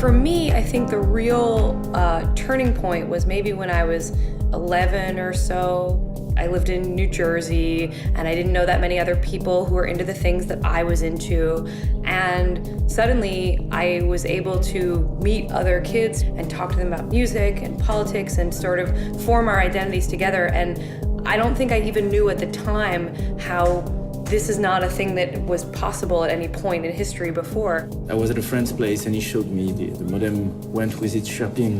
For me, I think the real turning point was maybe when I was 11 or so. I lived in New Jersey, and I didn't know that many other people who were into the things that I was into. And suddenly, I was able to meet other kids and talk to them about music and politics and sort of form our identities together. And I don't think I even knew at the time how this is not a thing that was possible at any point in history before. I was at a friend's place and he showed me the modem went with its chirping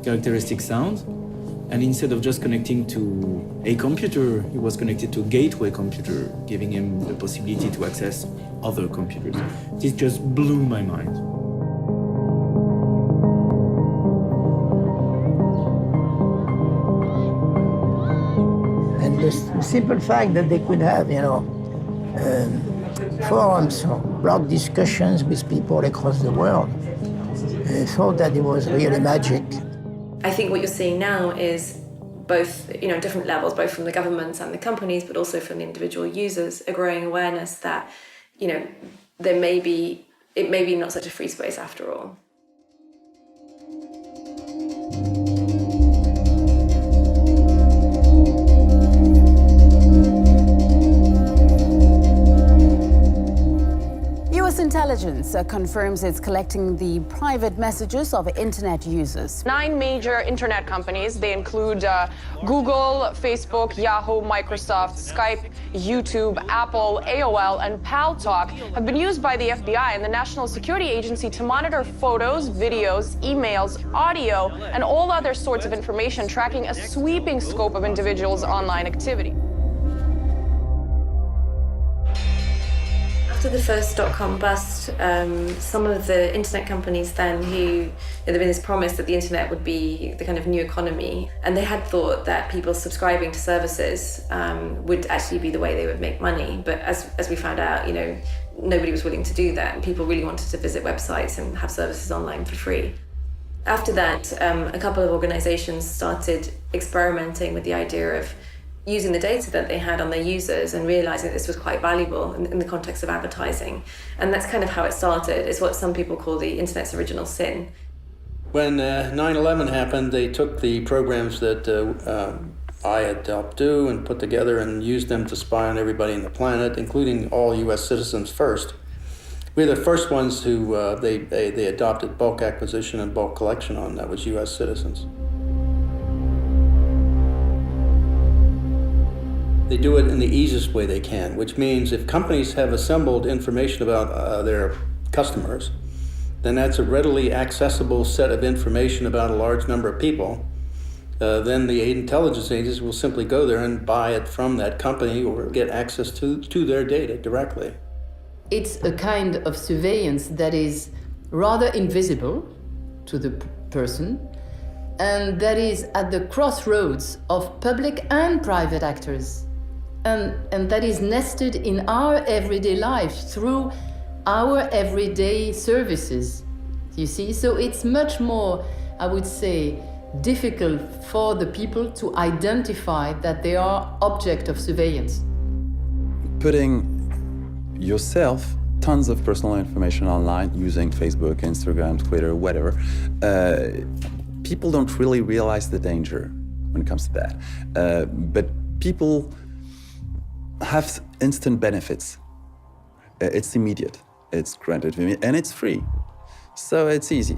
characteristic sound. And instead of just connecting to a computer, he was connected to a gateway computer, giving him the possibility to access other computers. This just blew my mind. And the simple fact that they could have, forums or blog discussions with people across the world, I thought that it was really magic. I think what you're seeing now is both, different levels, both from the governments and the companies, but also from the individual users, a growing awareness that, it may be not such a free space after all. US intelligence confirms it's collecting the private messages of internet users. 9 major internet companies, they include Google, Facebook, Yahoo, Microsoft, Skype, YouTube, Apple, AOL, and Paltalk, have been used by the FBI and the National Security Agency to monitor photos, videos, emails, audio, and all other sorts of information, tracking a sweeping scope of individuals' online activity. After the first dot-com bust, some of the internet companies then there'd been this promise that the internet would be the kind of new economy, and they had thought that people subscribing to services would actually be the way they would make money. But as we found out, nobody was willing to do that, and people really wanted to visit websites and have services online for free. After that, a couple of organizations started experimenting with the idea of using the data that they had on their users and realizing that this was quite valuable in the context of advertising. And that's kind of how it started. It's what some people call the internet's original sin. When 9/11 happened, they took the programs that I had helped do and put together and used them to spy on everybody on the planet, including all US citizens first. We were the first ones who they adopted bulk acquisition and bulk collection on. That was US citizens. They do it in the easiest way they can, which means if companies have assembled information about their customers, then that's a readily accessible set of information about a large number of people. Then the intelligence agencies will simply go there and buy it from that company or get access to their data directly. It's a kind of surveillance that is rather invisible to the person, and that is at the crossroads of public and private actors. And that is nested in our everyday life through our everyday services, you see? So it's much more, I would say, difficult for the people to identify that they are object of surveillance. Putting yourself, tons of personal information online using Facebook, Instagram, Twitter, whatever, people don't really realize the danger when it comes to that. But people have instant benefits. It's immediate, it's granted, and it's free. So it's easy.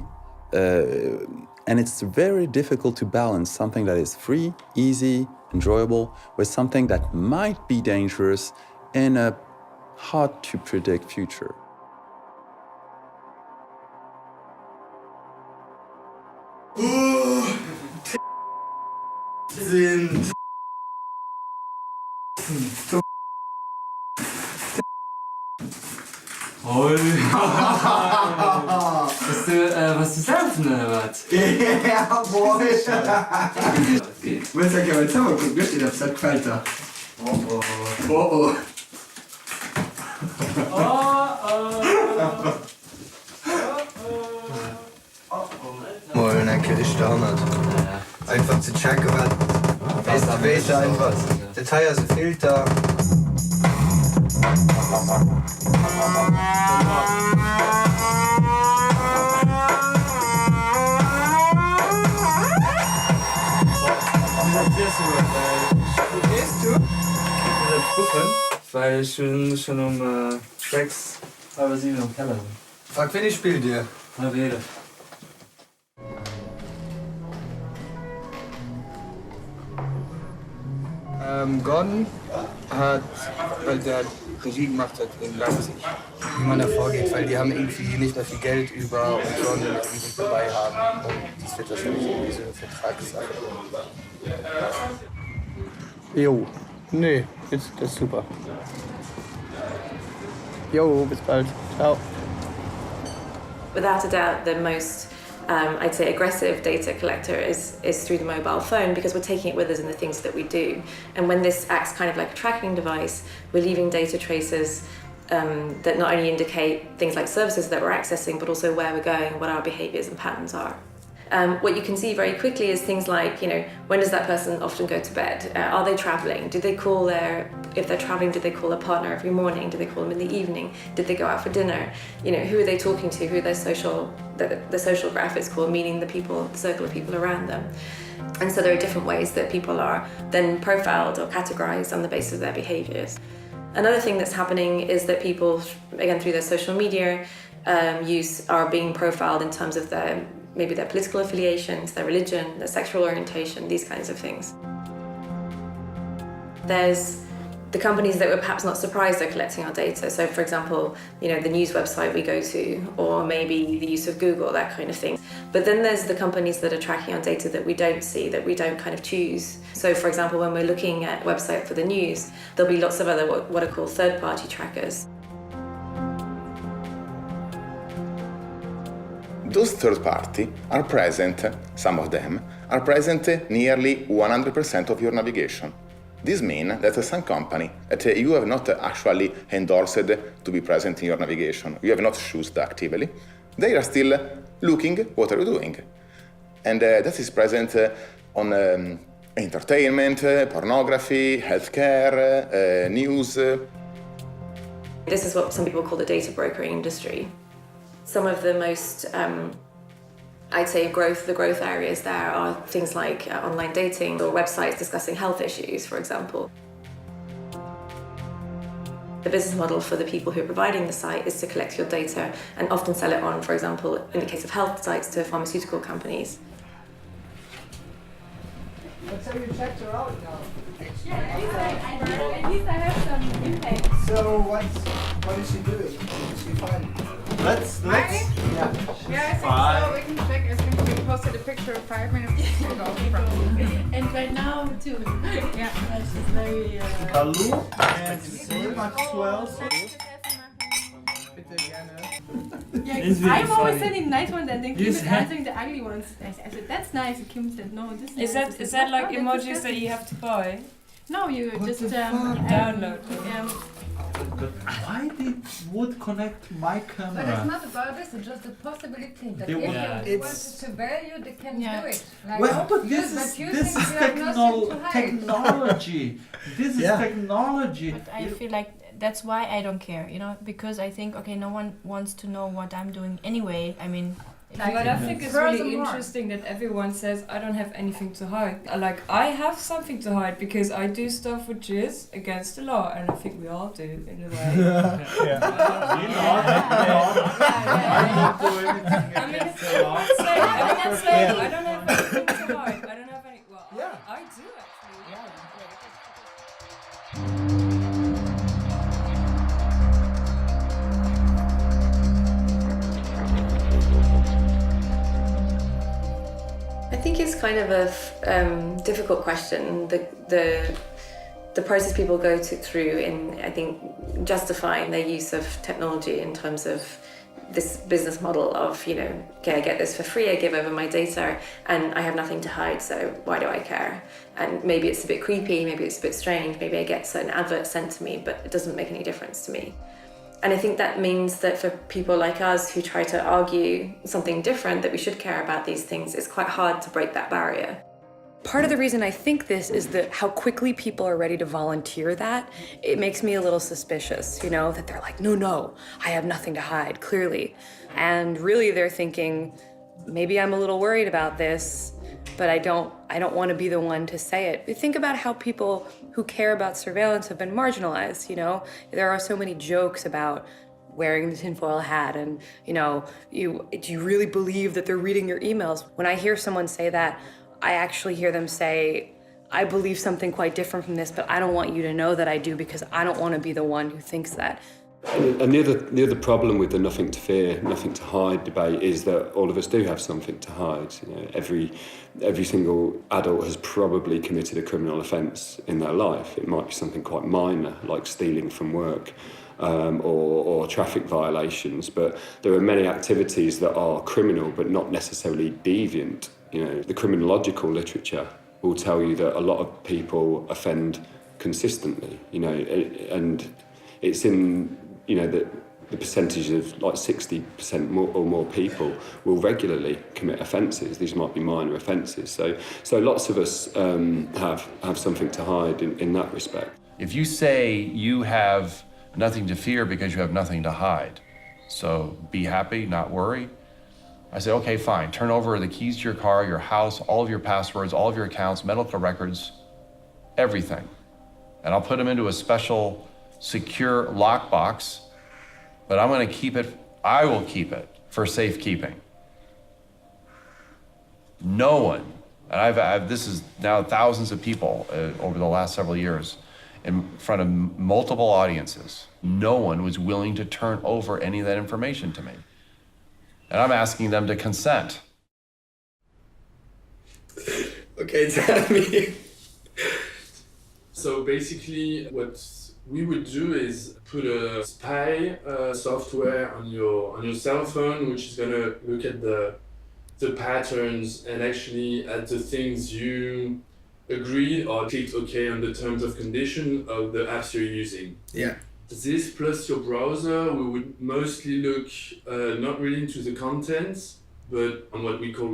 And it's very difficult to balance something that is free, easy, enjoyable, with something that might be dangerous in a hard-to-predict future. Was du saufen oder was? Ja, boah. Willst du ja mal zusammen gucken, wird dir das gefällt da? Oh oh. Moin, dann krieg ich da nicht. Einfach zu checken, was weißt du einfach. Detail ist ein Filter. gucken, weil schon um 6, halb 7 im Keller sind. Frag, wen ich spiel dir. Na, wähle. Gordon hat, weil der Regie gemacht hat in Leipzig, wie man da vorgeht, weil die haben irgendwie nicht mehr viel Geld über und sollen dann irgendwie dabei haben. Und das wird wahrscheinlich irgendwie so eine Vertragssache. Jo, nee, das ist super. Jo, bis bald. Ciao. Without a doubt, the most I'd say aggressive data collector is through the mobile phone, because we're taking it with us in the things that we do. And when this acts kind of like a tracking device, we're leaving data traces that not only indicate things like services that we're accessing, but also where we're going and what our behaviors and patterns are. What you can see very quickly is things like, when does that person often go to bed? Are they traveling? Do they call if they're traveling, do they call a partner every morning? Do they call them in the evening? Did they go out for dinner? Who are they talking to? Who are their the social graph is called, meaning the circle of people around them. And so there are different ways that people are then profiled or categorized on the basis of their behaviors. Another thing that's happening is that people, again, through their social media use, are being profiled in terms of maybe their political affiliations, their religion, their sexual orientation, these kinds of things. There's the companies that we're perhaps not surprised are collecting our data. So for example, the news website we go to, or maybe the use of Google, that kind of thing. But then there's the companies that are tracking our data that we don't see, that we don't kind of choose. So for example, when we're looking at a website for the news, there'll be lots of other what are called third-party trackers. Those third party are present, some of them, are present nearly 100% of your navigation. This means that some company that you have not actually endorsed to be present in your navigation, you have not chosen actively, they are still looking what are you doing. And that is present on entertainment, pornography, healthcare, news. This is what some people call the data brokering industry. Some of the most, I'd say, the growth areas there are things like online dating or websites discussing health issues, for example. The business model for the people who are providing the site is to collect your data and often sell it on, for example, in the case of health sites, to pharmaceutical companies. Let's say you checked her out now. Yeah, at least I have some impact. So what is she doing? Is she fine? Let's Yeah. Yeah, I think so. We can check. I think we posted a picture 5 minutes ago from. And right now too. Yeah, that's just very. Hallo and Maxwell. Yeah, I'm always sending nice ones and then Kim is answering the ugly ones. I said, that's nice. And Kim said, no, this is nice. Is that like emojis that you have to buy? No, you just download. But why would connect my camera? But it's not about this, it's just the possibility that if you want to value, they can do it. Like, well, but this is technology. This is technology. But I feel like that's why I don't care, because I think, okay, no one wants to know what I'm doing anyway. I mean, but I think it's really interesting that everyone says I don't have anything to hide. Like, I have something to hide because I do stuff which is against the law, and I think we all do in a way. I'm not doing anything against the law. I don't have anything to hide. I don't have any. Well, I do actually. I think it's kind of a difficult question. The process people go through in, I think, justifying their use of technology in terms of this business model of, okay, I get this for free, I give over my data, and I have nothing to hide, so why do I care? And maybe it's a bit creepy, maybe it's a bit strange, maybe I get certain adverts sent to me, but it doesn't make any difference to me. And I think that means that for people like us who try to argue something different, that we should care about these things, it's quite hard to break that barrier. Part of the reason I think this is that how quickly people are ready to volunteer that, it makes me a little suspicious, that they're like, no, I have nothing to hide, clearly. And really they're thinking, maybe I'm a little worried about this, but I don't want to be the one to say it. But think about how people who care about surveillance have been marginalized, you know? There are so many jokes about wearing the tinfoil hat and, you know, do you really believe that they're reading your emails? When I hear someone say that, I actually hear them say, I believe something quite different from this, but I don't want you to know that I do because I don't want to be the one who thinks that. And the other problem with the nothing to fear, nothing to hide debate is that all of us do have something to hide. You know, every single adult has probably committed a criminal offence in their life. It might be something quite minor, like stealing from work, or traffic violations, but there are many activities that are criminal but not necessarily deviant. You know, the criminological literature will tell you that a lot of people offend consistently, you know, and it's in, you know, the percentage of like 60% or more people will regularly commit offences. These might be minor offences. So lots of us have something to hide in that respect. If you say you have nothing to fear because you have nothing to hide, so be happy, not worry, I say, okay, fine, turn over the keys to your car, your house, all of your passwords, all of your accounts, medical records, everything. And I'll put them into a special secure lockbox, but I'm gonna keep it, I will keep it for safekeeping. No one, and I've this is now thousands of people over the last several years in front of multiple audiences, no one was willing to turn over any of that information to me. And I'm asking them to consent. Okay, tell me. So basically what we would do is put a spy software on your cell phone, which is gonna look at the patterns and actually at the things you agreed or clicked OK on the terms of condition of the apps you're using. Yeah. This plus your browser, we would mostly look not really into the contents, but on what we call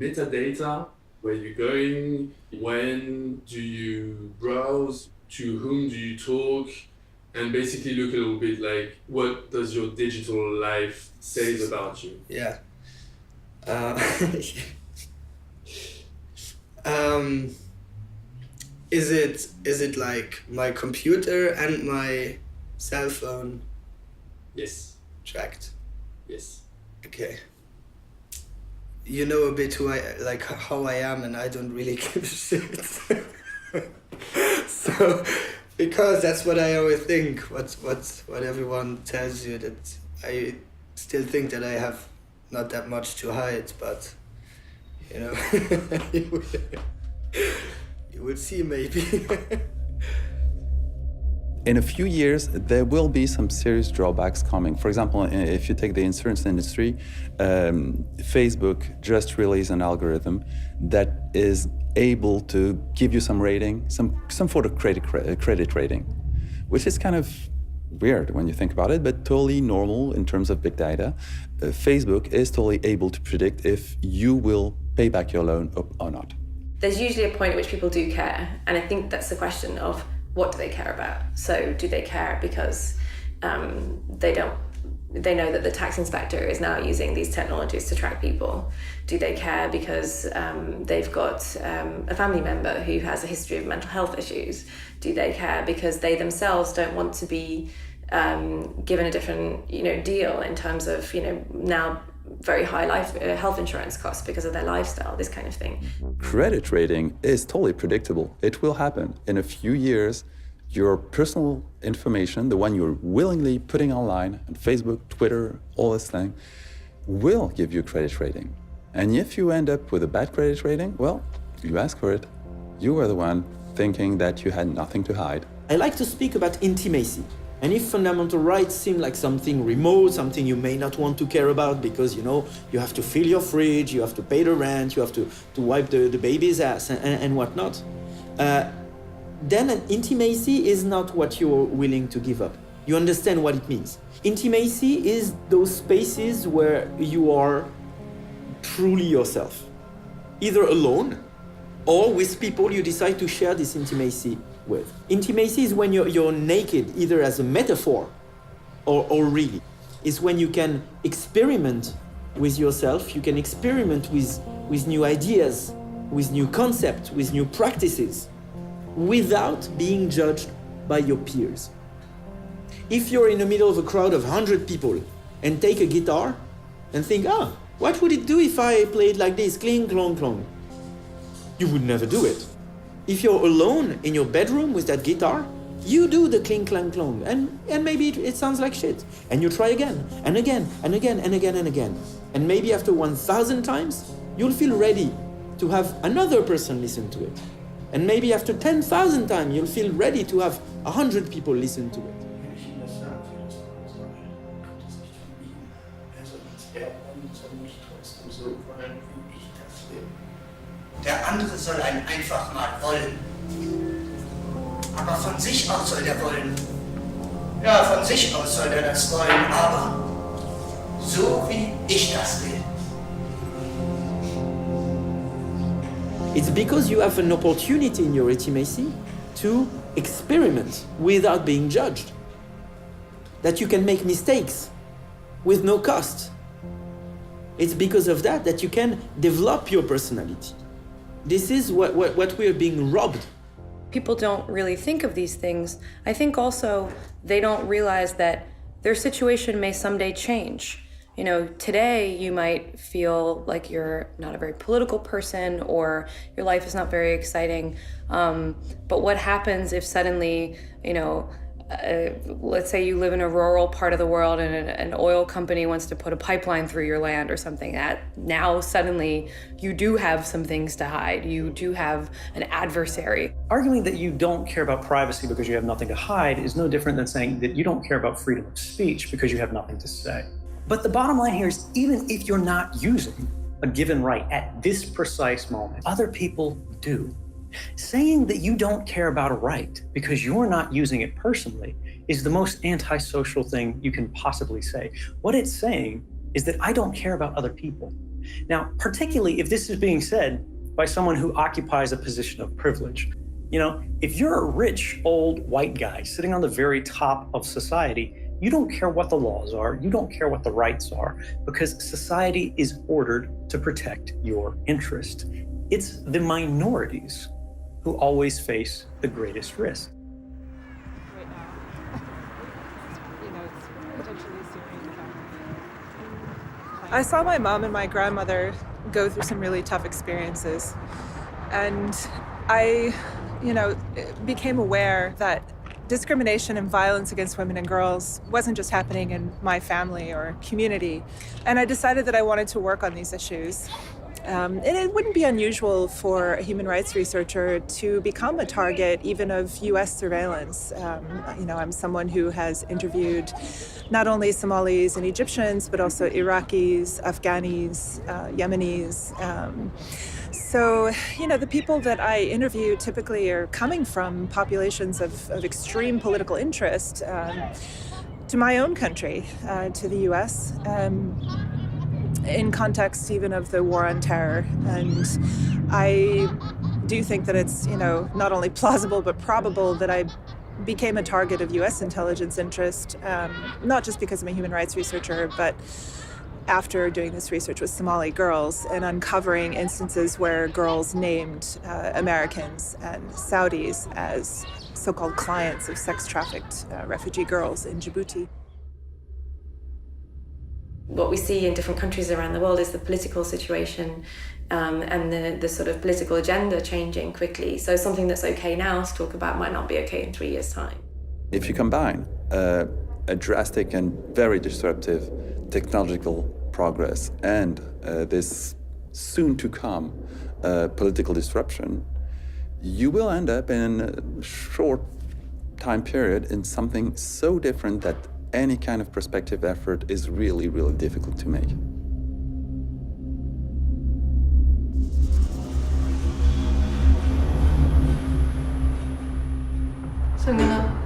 metadata, where you're going, when do you browse, to whom do you talk, and basically look a little bit like what does your digital life say about you. Yeah. Is it like my computer and my cell phone? Yes. Tracked. Yes. Okay. You know a bit how I am, and I don't really give a shit. So, because that's what I always think. What everyone tells you, that I still think that I have not that much to hide, but you know, you will see maybe. In a few years, there will be some serious drawbacks coming. For example, if you take the insurance industry, Facebook just released an algorithm that is able to give you some rating, some sort of credit rating, which is kind of weird when you think about it, but totally normal in terms of big data. Facebook is totally able to predict if you will pay back your loan or not. There's usually a point at which people do care, and I think that's the question of what do they care about? So do they care because they know that the tax inspector is now using these technologies to track people? Do they care because they've got a family member who has a history of mental health issues? Do they care because they themselves don't want to be given a different, deal in terms of, now very high health insurance costs because of their lifestyle, this kind of thing? Credit rating is totally predictable. It will happen. In a few years, your personal information, the one you're willingly putting online on Facebook, Twitter, all this thing, will give you credit rating. And if you end up with a bad credit rating, well, you ask for it. You were the one thinking that you had nothing to hide. I like to speak about intimacy. And if fundamental rights seem like something remote, something you may not want to care about because, you have to fill your fridge, you have to pay the rent, you have to wipe the baby's ass and whatnot, then an intimacy is not what you're willing to give up. You understand what it means. Intimacy is those spaces where you are truly yourself, either alone or with people you decide to share this intimacy with. Intimacy is when you're naked, either as a metaphor or really. It's when you can experiment with yourself, you can experiment with with new ideas, with new concepts, with new practices, without being judged by your peers. If you're in the middle of a crowd of 100 people and take a guitar and think, what would it do if I played like this, cling, clong, clong? You would never do it. If you're alone in your bedroom with that guitar, you do the cling, clang, clong, and maybe it sounds like shit. And you try again, and again, and again, and again, and again. And maybe after 1,000 times, you'll feel ready to have another person listen to it. And maybe after 10,000 times, you'll feel ready to have 100 people listen to it. Der andere soll einen einfach mal wollen. Aber von sich aus soll der wollen. Ja, von sich aus soll der das wollen, aber so wie ich das will. It's because you have an opportunity in your intimacy to experiment without being judged. That you can make mistakes with no cost. It's because of that you can develop your personality. This is what we are being robbed. People don't really think of these things. I think also they don't realize that their situation may someday change. You know, today you might feel like you're not a very political person or your life is not very exciting. But what happens if suddenly, let's say you live in a rural part of the world and an oil company wants to put a pipeline through your land or something, that now suddenly you do have some things to hide. You do have an adversary. Arguing that you don't care about privacy because you have nothing to hide is no different than saying that you don't care about freedom of speech because you have nothing to say. But the bottom line here is, even if you're not using a given right at this precise moment, other people do. Saying that you don't care about a right because you're not using it personally is the most antisocial thing you can possibly say. What it's saying is that I don't care about other people. Now, particularly if this is being said by someone who occupies a position of privilege. You know, if you're a rich, old, white guy sitting on the very top of society, you don't care what the laws are, you don't care what the rights are, because society is ordered to protect your interest. It's the minorities who always face the greatest risk. I saw my mom and my grandmother go through some really tough experiences. And I, became aware that discrimination and violence against women and girls wasn't just happening in my family or community. And I decided that I wanted to work on these issues. And it wouldn't be unusual for a human rights researcher to become a target even of US surveillance. I'm someone who has interviewed not only Somalis and Egyptians, but also Iraqis, Afghanis, Yemenis. So, the people that I interview typically are coming from populations of extreme political interest to my own country, to the US. In context even of the war on terror. And I do think that it's, not only plausible but probable that I became a target of US intelligence interest, not just because I'm a human rights researcher, but after doing this research with Somali girls and uncovering instances where girls named Americans and Saudis as so-called clients of sex-trafficked refugee girls in Djibouti. What we see in different countries around the world is the political situation and the sort of political agenda changing quickly. So something that's okay now to talk about might not be okay in 3 years' time. If you combine a drastic and very disruptive technological progress and this soon-to-come political disruption, you will end up in a short time period in something so different that any kind of prospective effort is really, really difficult to make. So I'm gonna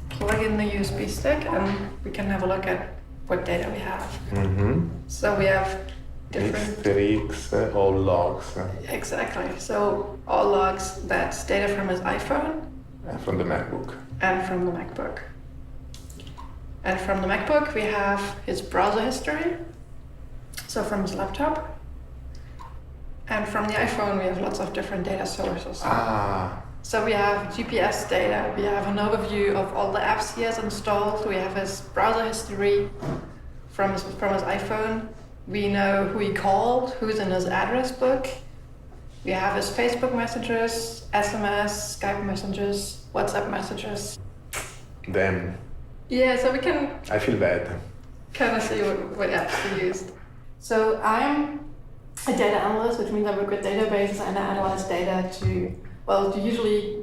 plug in the USB stick and we can have a look at what data we have. So we have different... X, all logs. Exactly. So all logs, that's data from his iPhone. And from the MacBook. And from the MacBook. And from the MacBook, we have his browser history. So from his laptop. And from the iPhone, we have lots of different data sources. Ah. So we have GPS data, we have an overview of all the apps he has installed, we have his browser history from his iPhone. We know who he called, who's in his address book. We have his Facebook messages, SMS, Skype messages, WhatsApp messages. Damn. Yeah, so we can I feel bad. kind of see what apps he used. So I'm a data analyst, which means I work with databases and I analyze data to usually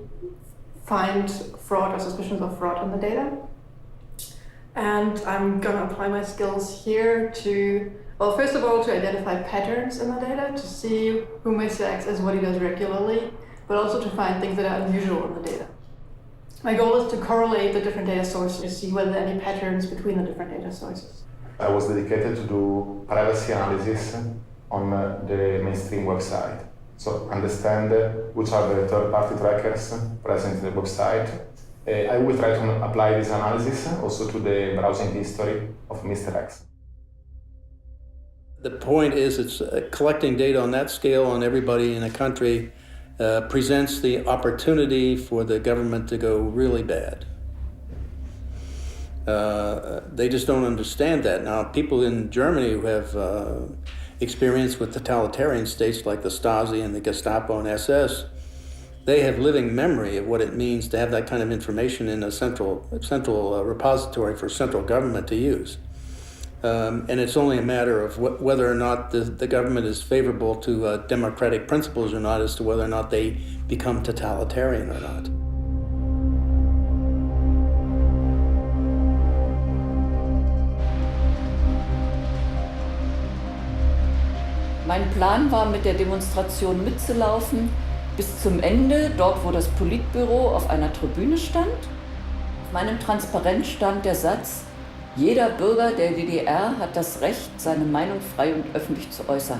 find fraud or suspicions of fraud in the data. And I'm going to apply my skills here to, first of all, to identify patterns in the data, to see who Mr. X is, what he does regularly, but also to find things that are unusual in the data. My goal is to correlate the different data sources to see whether there are any patterns between the different data sources. I was dedicated to do privacy analysis on the mainstream website. So understand which are the third-party trackers present in the website. I will try to apply this analysis also to the browsing history of Mr. X. The point is, it's collecting data on that scale on everybody in a country presents the opportunity for the government to go really bad. They just don't understand that. Now, people in Germany who have experience with totalitarian states like the Stasi and the Gestapo and SS, they have living memory of what it means to have that kind of information in a central repository for central government to use. And it's only a matter of whether or not the government is favorable to democratic principles or not, as to whether or not they become totalitarian or not. Mein Plan war, mit der Demonstration mitzulaufen bis zum Ende, dort wo das Politbüro auf einer Tribüne stand. Auf meinem Transparent stand der Satz: Jeder Bürger der DDR hat das Recht, seine Meinung frei und öffentlich zu äußern.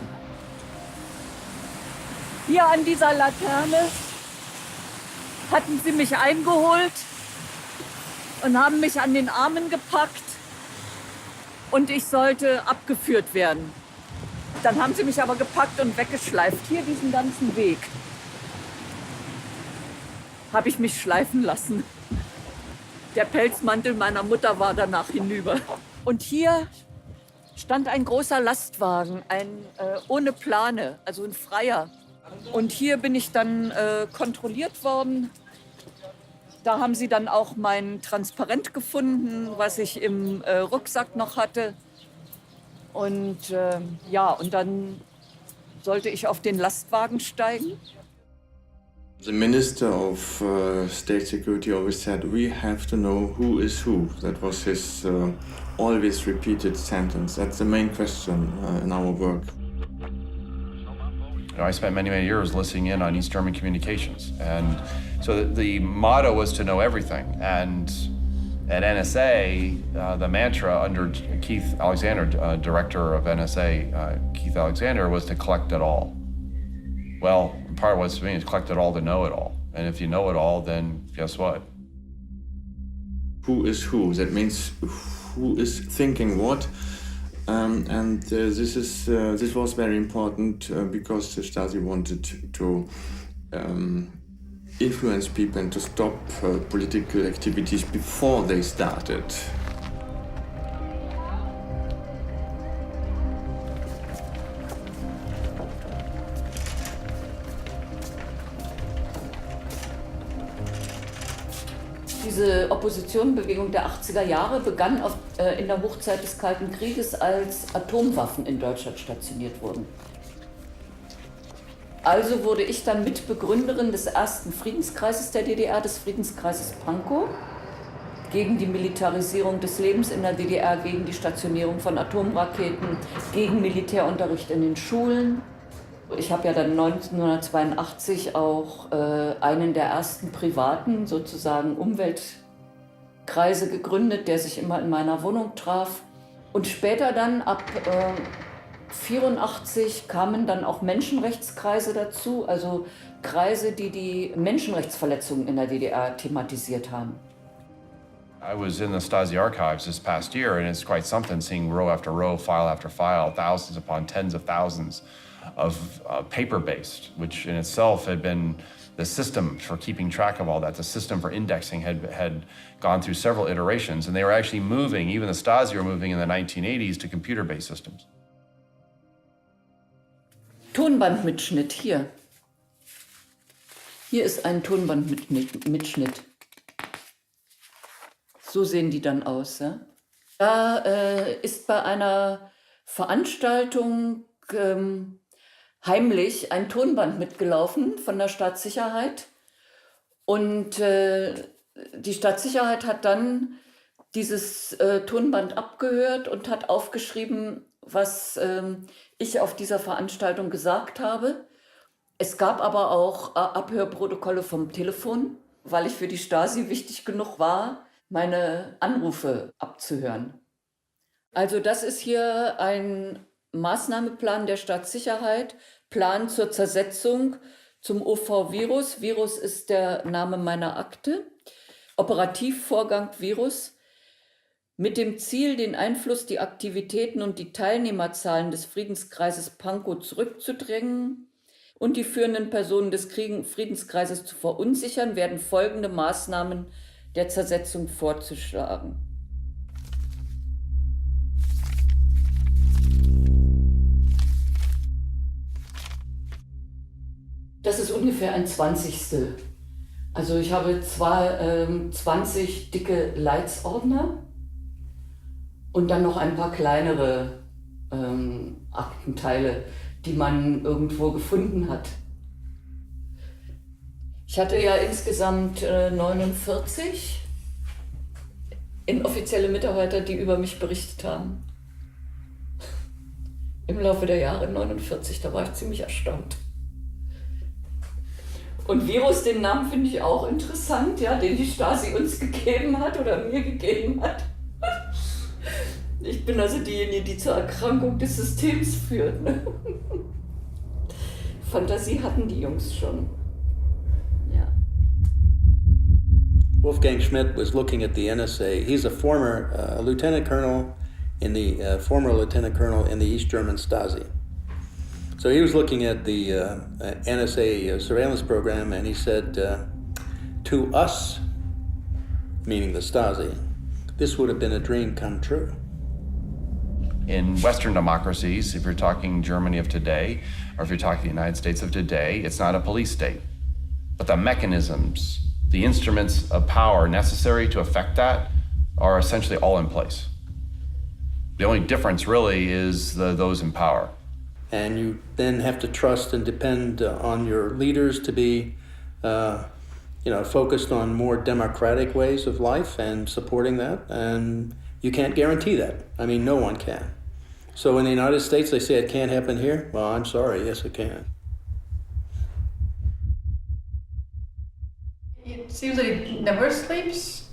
Hier an dieser Laterne hatten sie mich eingeholt und haben mich an den Armen gepackt und ich sollte abgeführt werden. Dann haben sie mich aber gepackt und weggeschleift. Hier diesen ganzen Weg habe ich mich schleifen lassen. Der Pelzmantel meiner Mutter war danach hinüber. Und hier stand ein großer Lastwagen, ohne Plane, also ein Freier. Und hier bin ich dann kontrolliert worden. Da haben sie dann auch mein Transparent gefunden, was ich im Rucksack noch hatte. Und und dann sollte ich auf den Lastwagen steigen. The Minister of State Security always said, we have to know who is who. That was his always repeated sentence. That's the main question in our work. I spent many, many years listening in on East German communications. And so the motto was to know everything. And at NSA, the mantra under Keith Alexander, director of NSA, Keith Alexander, was to collect it all. Well, part of what's mean is collect it all to know it all. And if you know it all, then guess what? Who is who? That means who is thinking what. This was very important because the Stasi wanted to influence people and to stop political activities before they started. Diese Oppositionenbewegung der 80er Jahre begann in der Hochzeit des Kalten Krieges, als Atomwaffen in Deutschland stationiert wurden. Also wurde ich dann Mitbegründerin des ersten Friedenskreises der DDR, des Friedenskreises Pankow, gegen die Militarisierung des Lebens in der DDR, gegen die Stationierung von Atomraketen, gegen Militärunterricht in den Schulen. Ich habe ja dann 1982 auch einen der ersten privaten, sozusagen Umweltkreise gegründet, der sich immer in meiner Wohnung traf. Und später dann ab 1984 kamen dann auch Menschenrechtskreise dazu, also Kreise, die die Menschenrechtsverletzungen in der DDR thematisiert haben. I was in the Stasi archives this past year, and it's quite something seeing row after row, file after file, thousands upon tens of thousands paper-based, which in itself had been the system for keeping track of all that, the system for indexing had gone through several iterations, and they were actually moving, even the Stasi were moving in the 1980s to computer-based systems. Tonbandmitschnitt hier. Hier ist ein Tonbandmitschnitt. So sehen die dann aus. Ja? Da ist bei einer Veranstaltung heimlich ein Tonband mitgelaufen von der Staatssicherheit. Und die Staatssicherheit hat dann dieses Tonband abgehört und hat aufgeschrieben, was ich auf dieser Veranstaltung gesagt habe. Es gab aber auch Abhörprotokolle vom Telefon, weil ich für die Stasi wichtig genug war, meine Anrufe abzuhören. Also das ist hier ein Maßnahmeplan der Staatssicherheit, Plan zur Zersetzung zum OV-Virus. Virus ist der Name meiner Akte. Operativvorgang Virus. Mit dem Ziel, den Einfluss, die Aktivitäten und die Teilnehmerzahlen des Friedenskreises Pankow zurückzudrängen und die führenden Personen des Friedenskreises zu verunsichern, werden folgende Maßnahmen der Zersetzung vorzuschlagen. Das ist ungefähr ein 20. Also ich habe 20 dicke Leitsordner und dann noch ein paar kleinere Aktenteile, die man irgendwo gefunden hat. Ich hatte ja insgesamt 49 inoffizielle Mitarbeiter, die über mich berichtet haben. Im Laufe der Jahre 49, da war ich ziemlich erstaunt. Und Virus, den Namen finde ich auch interessant, ja, den die Stasi uns gegeben hat oder mir gegeben hat. Ich bin also diejenige, die zur Erkrankung des Systems führt. Ne? Fantasie hatten die Jungs schon. Ja. Wolfgang Schmidt was looking at the NSA. He's a former lieutenant colonel in the former lieutenant colonel in the East German Stasi. So he was looking at the NSA surveillance program, and he said, to us, meaning the Stasi, this would have been a dream come true. In Western democracies, if you're talking Germany of today, or if you're talking the United States of today, it's not a police state. But the mechanisms, the instruments of power necessary to affect that are essentially all in place. The only difference really is those in power. And you then have to trust and depend on your leaders to be, focused on more democratic ways of life and supporting that. And you can't guarantee that. I mean, no one can. So in the United States, they say it can't happen here. Well, I'm sorry. Yes, it can. It seems that it never sleeps.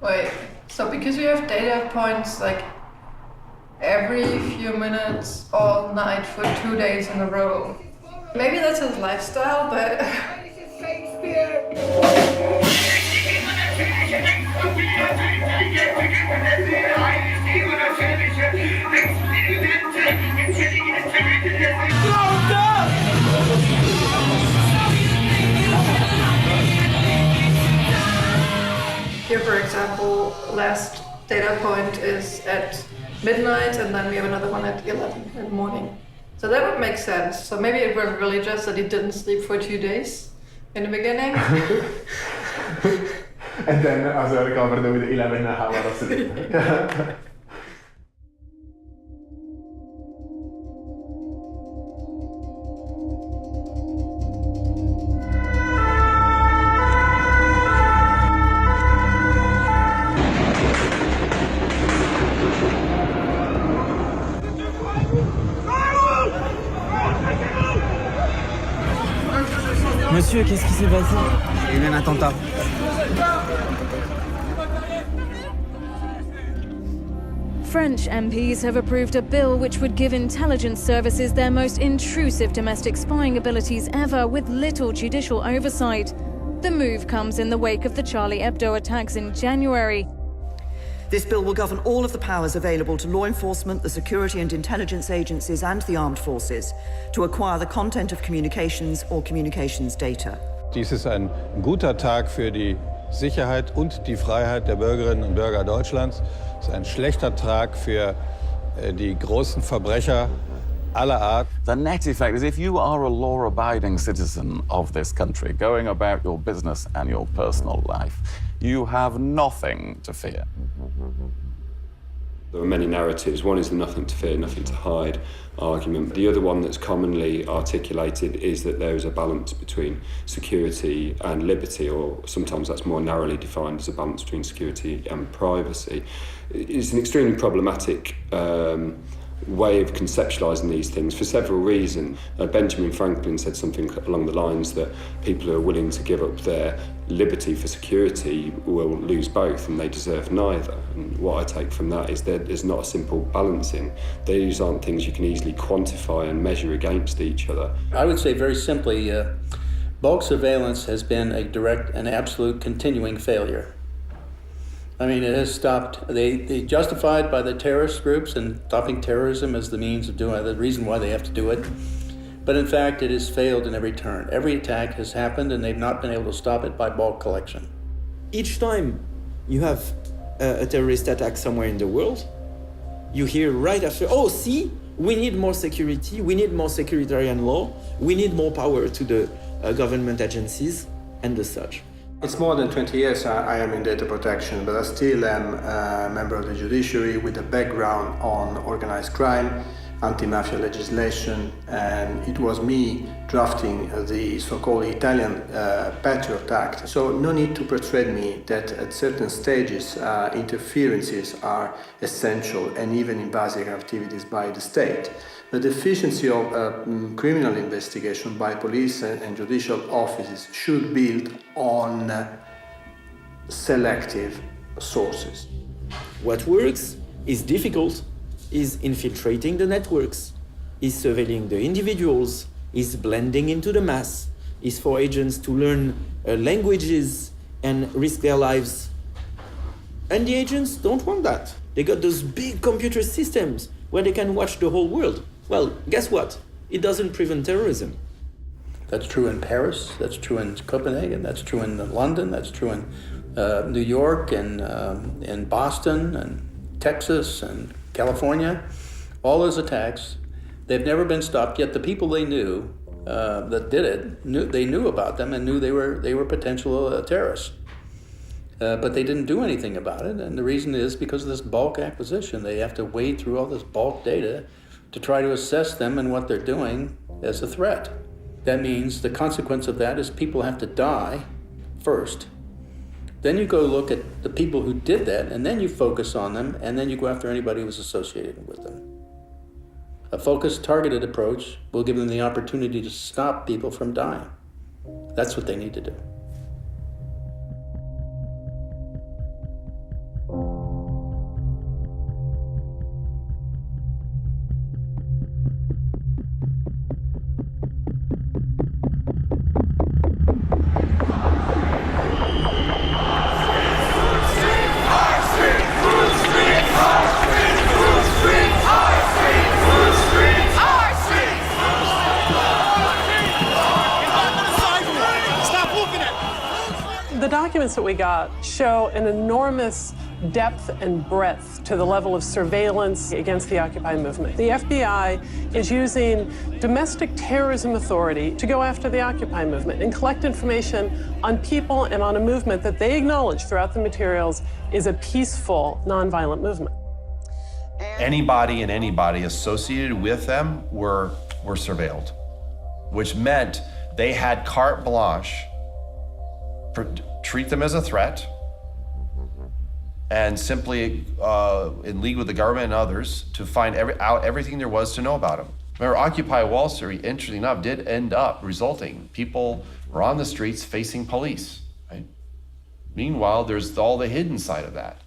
Wait, so because we have data points like every few minutes, all night for 2 days in a row. Maybe that's his lifestyle, but... Here, for example, last data point is at midnight, and then we have another one at 11 in the morning. So that would make sense. So maybe it was really just that he didn't sleep for 2 days in the beginning. And then as I recovered with 11 hours of sleep. Monsieur, qu'est-ce qui s'est passé? Il y a eu un attentat. French MPs have approved a bill which would give intelligence services their most intrusive domestic spying abilities ever, with little judicial oversight. The move comes in the wake of the Charlie Hebdo attacks in January. This bill will govern all of the powers available to law enforcement, the security and intelligence agencies and the armed forces to acquire the content of communications or communications data. Dies ist ein guter Tag für die Sicherheit und die Freiheit der Bürgerinnen und Bürger Deutschlands. Es ist ein schlechter Tag für die großen Verbrecher aller Art. The net effect is if you are a law-abiding citizen of this country, going about your business and your personal life, you have nothing to fear. There are many narratives. One is the nothing to fear, nothing to hide argument. The other one that's commonly articulated is that there is a balance between security and liberty, or sometimes that's more narrowly defined as a balance between security and privacy. It's an extremely problematic way of conceptualising these things for several reasons. Benjamin Franklin said something along the lines that people who are willing to give up their liberty for security will lose both, and they deserve neither. And what I take from that is that there's not a simple balancing. These aren't things you can easily quantify and measure against each other. I would say very simply, bulk surveillance has been a direct and absolute continuing failure. I mean, it has stopped. They justified by the terrorist groups and stopping terrorism as the means of doing it, the reason why they have to do it. But in fact, it has failed in every turn. Every attack has happened, and they've not been able to stop it by bulk collection. Each time you have a terrorist attack somewhere in the world, you hear right after, oh, see, we need more security, we need more securitarian law, we need more power to the government agencies and the such. It's more than 20 years I am in data protection, but I still am a member of the judiciary with a background on organized crime, anti-mafia legislation, and it was me drafting the so-called Italian Patriot Act. So no need to persuade me that at certain stages interferences are essential and even invasive activities by the state. But the efficiency of criminal investigation by police and judicial offices should build on selective sources. What works is difficult, is infiltrating the networks, is surveilling the individuals, is blending into the mass, is for agents to learn languages and risk their lives. And the agents don't want that. They got those big computer systems where they can watch the whole world. Well, guess what? It doesn't prevent terrorism. That's true in Paris, that's true in Copenhagen, that's true in London, that's true in New York and in Boston and Texas and California. All those attacks, they've never been stopped, yet the people they knew that did it, they knew about them and knew they were potential terrorists. But they didn't do anything about it, and the reason is because of this bulk acquisition. They have to wade through all this bulk data to try to assess them and what they're doing as a threat. That means the consequence of that is people have to die first. Then you go look at the people who did that, and then you focus on them, and then you go after anybody who's associated with them. A focused, targeted approach will give them the opportunity to stop people from dying. That's what they need to do. The documents that we got show an enormous depth and breadth to the level of surveillance against the Occupy movement. The FBI is using domestic terrorism authority to go after the Occupy movement and collect information on people and on a movement that they acknowledge throughout the materials is a peaceful, nonviolent movement. Anybody and anybody associated with them were surveilled, which meant they had carte blanche treat them as a threat and simply in league with the government and others to find out everything there was to know about them. Remember, Occupy Wall Street, interestingly enough, did end up resulting. People were on the streets facing police, right? Meanwhile, there's all the hidden side of that.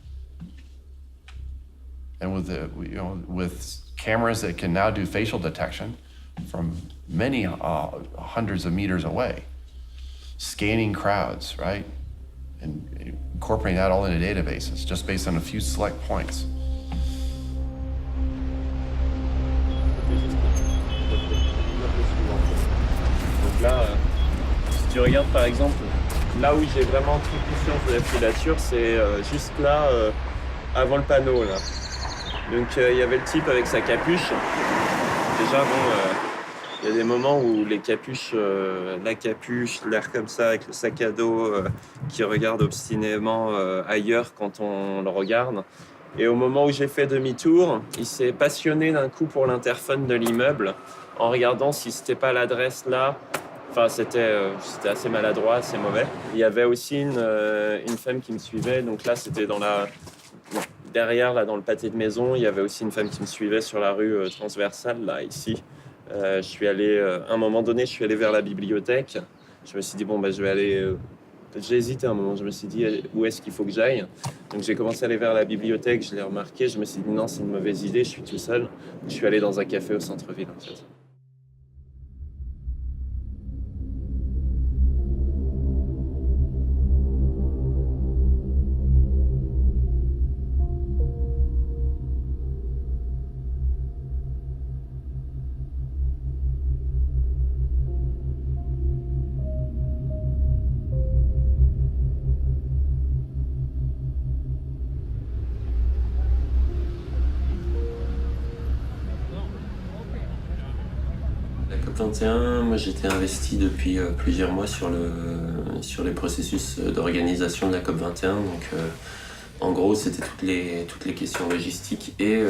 And with cameras that can now do facial detection from many hundreds of meters away, scanning crowds, right? And incorporating that all into databases just based on a few select points. Donc là, si tu regardes par exemple, là où j'ai vraiment pris conscience de la filature, c'est juste là, avant le panneau là. Donc il y avait le type avec sa capuche. Déjà bon, il y a des moments où les capuches, la capuche, l'air comme ça avec le sac à dos qui regarde obstinément ailleurs quand on le regarde. Et au moment où j'ai fait demi-tour, il s'est passionné d'un coup pour l'interphone de l'immeuble en regardant si c'était pas l'adresse là. Enfin, c'était assez maladroit, assez mauvais. Il y avait aussi une femme qui me suivait. Donc là, c'était derrière, là, dans le pâté de maison, il y avait aussi une femme qui me suivait sur la rue transversale, là, ici. Je suis allé, à un moment donné, je suis allé vers la bibliothèque. Je me suis dit, bon, je vais aller... J'ai hésité un moment, je me suis dit, où est-ce qu'il faut que j'aille? Donc j'ai commencé à aller vers la bibliothèque, je l'ai remarqué, je me suis dit, non, c'est une mauvaise idée, je suis tout seul. Je suis allé dans un café au centre-ville, en fait. Moi j'étais investi depuis plusieurs mois sur les processus d'organisation de la COP21. Donc en gros c'était toutes les questions logistiques et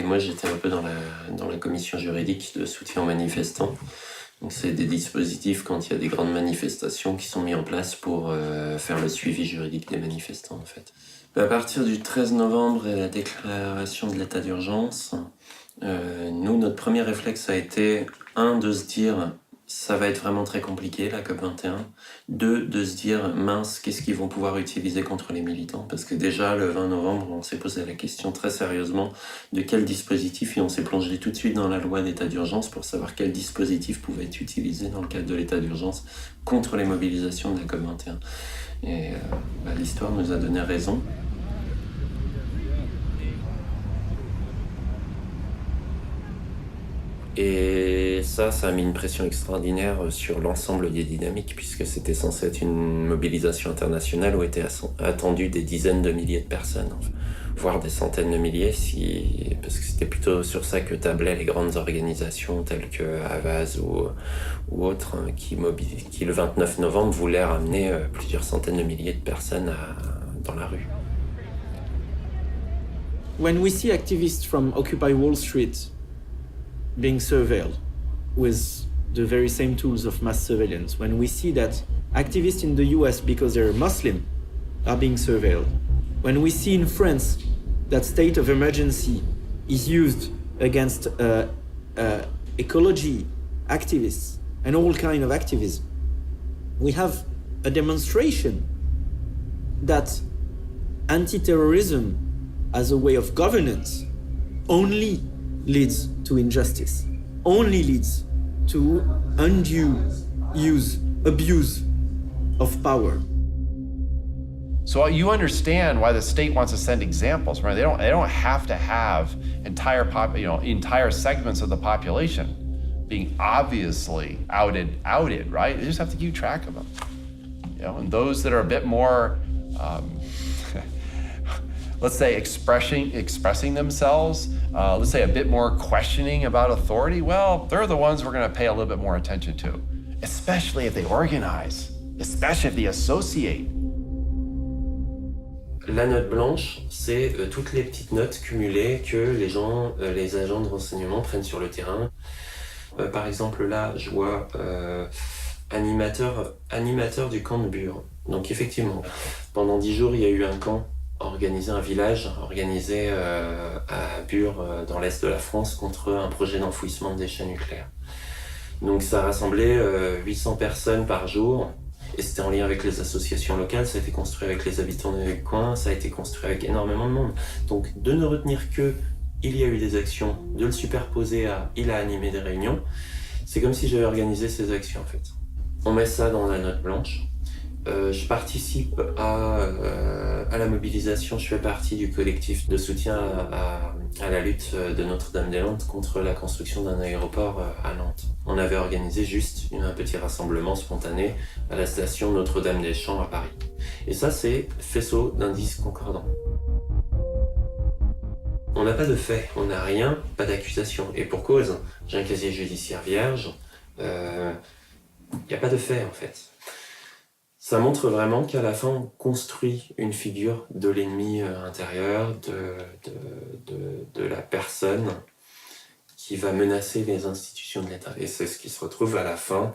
moi j'étais un peu dans la commission juridique de soutien aux manifestants. Donc c'est des dispositifs quand il y a des grandes manifestations qui sont mis en place pour faire le suivi juridique des manifestants en fait. À partir du 13 novembre et la déclaration de l'état d'urgence, nous, notre premier réflexe a été, de se dire, ça va être vraiment très compliqué, la COP21. 2, de se dire, mince, qu'est-ce qu'ils vont pouvoir utiliser contre les militants? Parce que déjà, le 20 novembre, on s'est posé la question très sérieusement de quel dispositif, et on s'est plongé tout de suite dans la loi d'état d'urgence pour savoir quel dispositif pouvait être utilisé dans le cadre de l'état d'urgence contre les mobilisations de la COP21. Et l'histoire nous a donné raison. Et ça a mis une pression extraordinaire sur l'ensemble des dynamiques, puisque c'était censé être une mobilisation internationale où étaient attendues des dizaines de milliers de personnes, voire des centaines de milliers, parce que c'était plutôt sur ça que tablaient les grandes organisations telles que Havas ou autres, qui le 29 novembre voulaient ramener plusieurs centaines de milliers de personnes dans la rue. When we see activists from Occupy Wall Street being surveilled with the very same tools of mass surveillance, when we see that activists in the US, because they're Muslim, are being surveilled, when we see in France that state of emergency is used against ecology activists and all kind of activism, we have a demonstration that anti-terrorism as a way of governance only leads to injustice, only leads to undue abuse of power. So you understand why the state wants to send examples, right? They don't have to have entire segments of the population being obviously outed, right? They just have to keep track of them. And those that are a bit more let's say expressing themselves, let's say a bit more questioning about authority, well, they're the ones we're going to pay a little bit more attention to, especially if they organize, especially if they associate. La note blanche, c'est toutes les petites notes cumulées que les agents de renseignement prennent sur le terrain. Par exemple, là, je vois animateur du camp de Bure. Donc effectivement, pendant 10 jours, il y a eu un camp un village organisé à Bure, dans l'est de la France, contre un projet d'enfouissement de déchets nucléaires. Donc ça a rassemblé 800 personnes par jour, et c'était en lien avec les associations locales, ça a été construit avec les habitants du coin, ça a été construit avec énormément de monde. Donc de ne retenir que il y a eu des actions, de le superposer à il a animé des réunions, c'est comme si j'avais organisé ces actions en fait. On met ça dans la note blanche, Je participe à la mobilisation, je fais partie du collectif de soutien à la lutte de Notre-Dame-des-Landes contre la construction d'un aéroport à Nantes. On avait organisé juste un petit rassemblement spontané à la station Notre-Dame-des-Champs à Paris. Et ça, c'est faisceau d'indices concordants. On n'a pas de fait, on n'a rien, pas d'accusation. Et pour cause, j'ai un casier judiciaire vierge, il n'y a pas de fait en fait. Ça montre vraiment qu'à la fin, on construit une figure de l'ennemi intérieur, de la personne qui va menacer les institutions de l'État. Et c'est ce qui se retrouve à la fin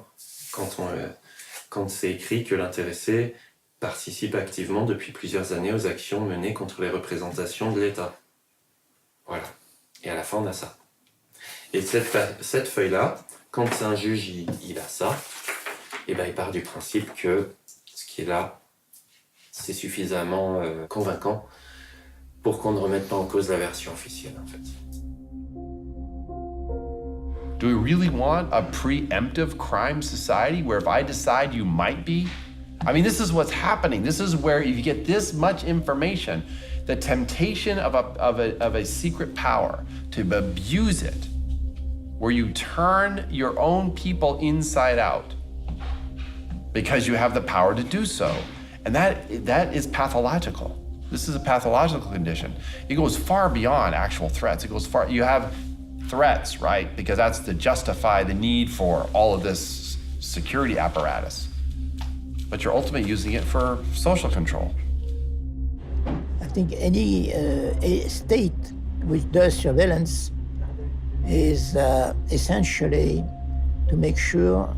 quand c'est écrit que l'intéressé participe activement depuis plusieurs années aux actions menées contre les représentations de l'État. Voilà. Et à la fin, on a ça. Et cette feuille-là, quand un juge il a ça, et ben il part du principe que ce qui est là, c'est suffisamment convaincant pour qu'on ne remette pas en cause la version officielle, en fait. Do we really want a preemptive crime society where if I decide you might be? I mean, this is what's happening. This is where if you get this much information, the temptation of a secret power to abuse it, where you turn your own people inside out because you have the power to do so. And that is pathological. This is a pathological condition. It goes far beyond actual threats. It goes far, you have threats, right? Because that's to justify the need for all of this security apparatus. But you're ultimately using it for social control. I think any state which does surveillance is essentially to make sure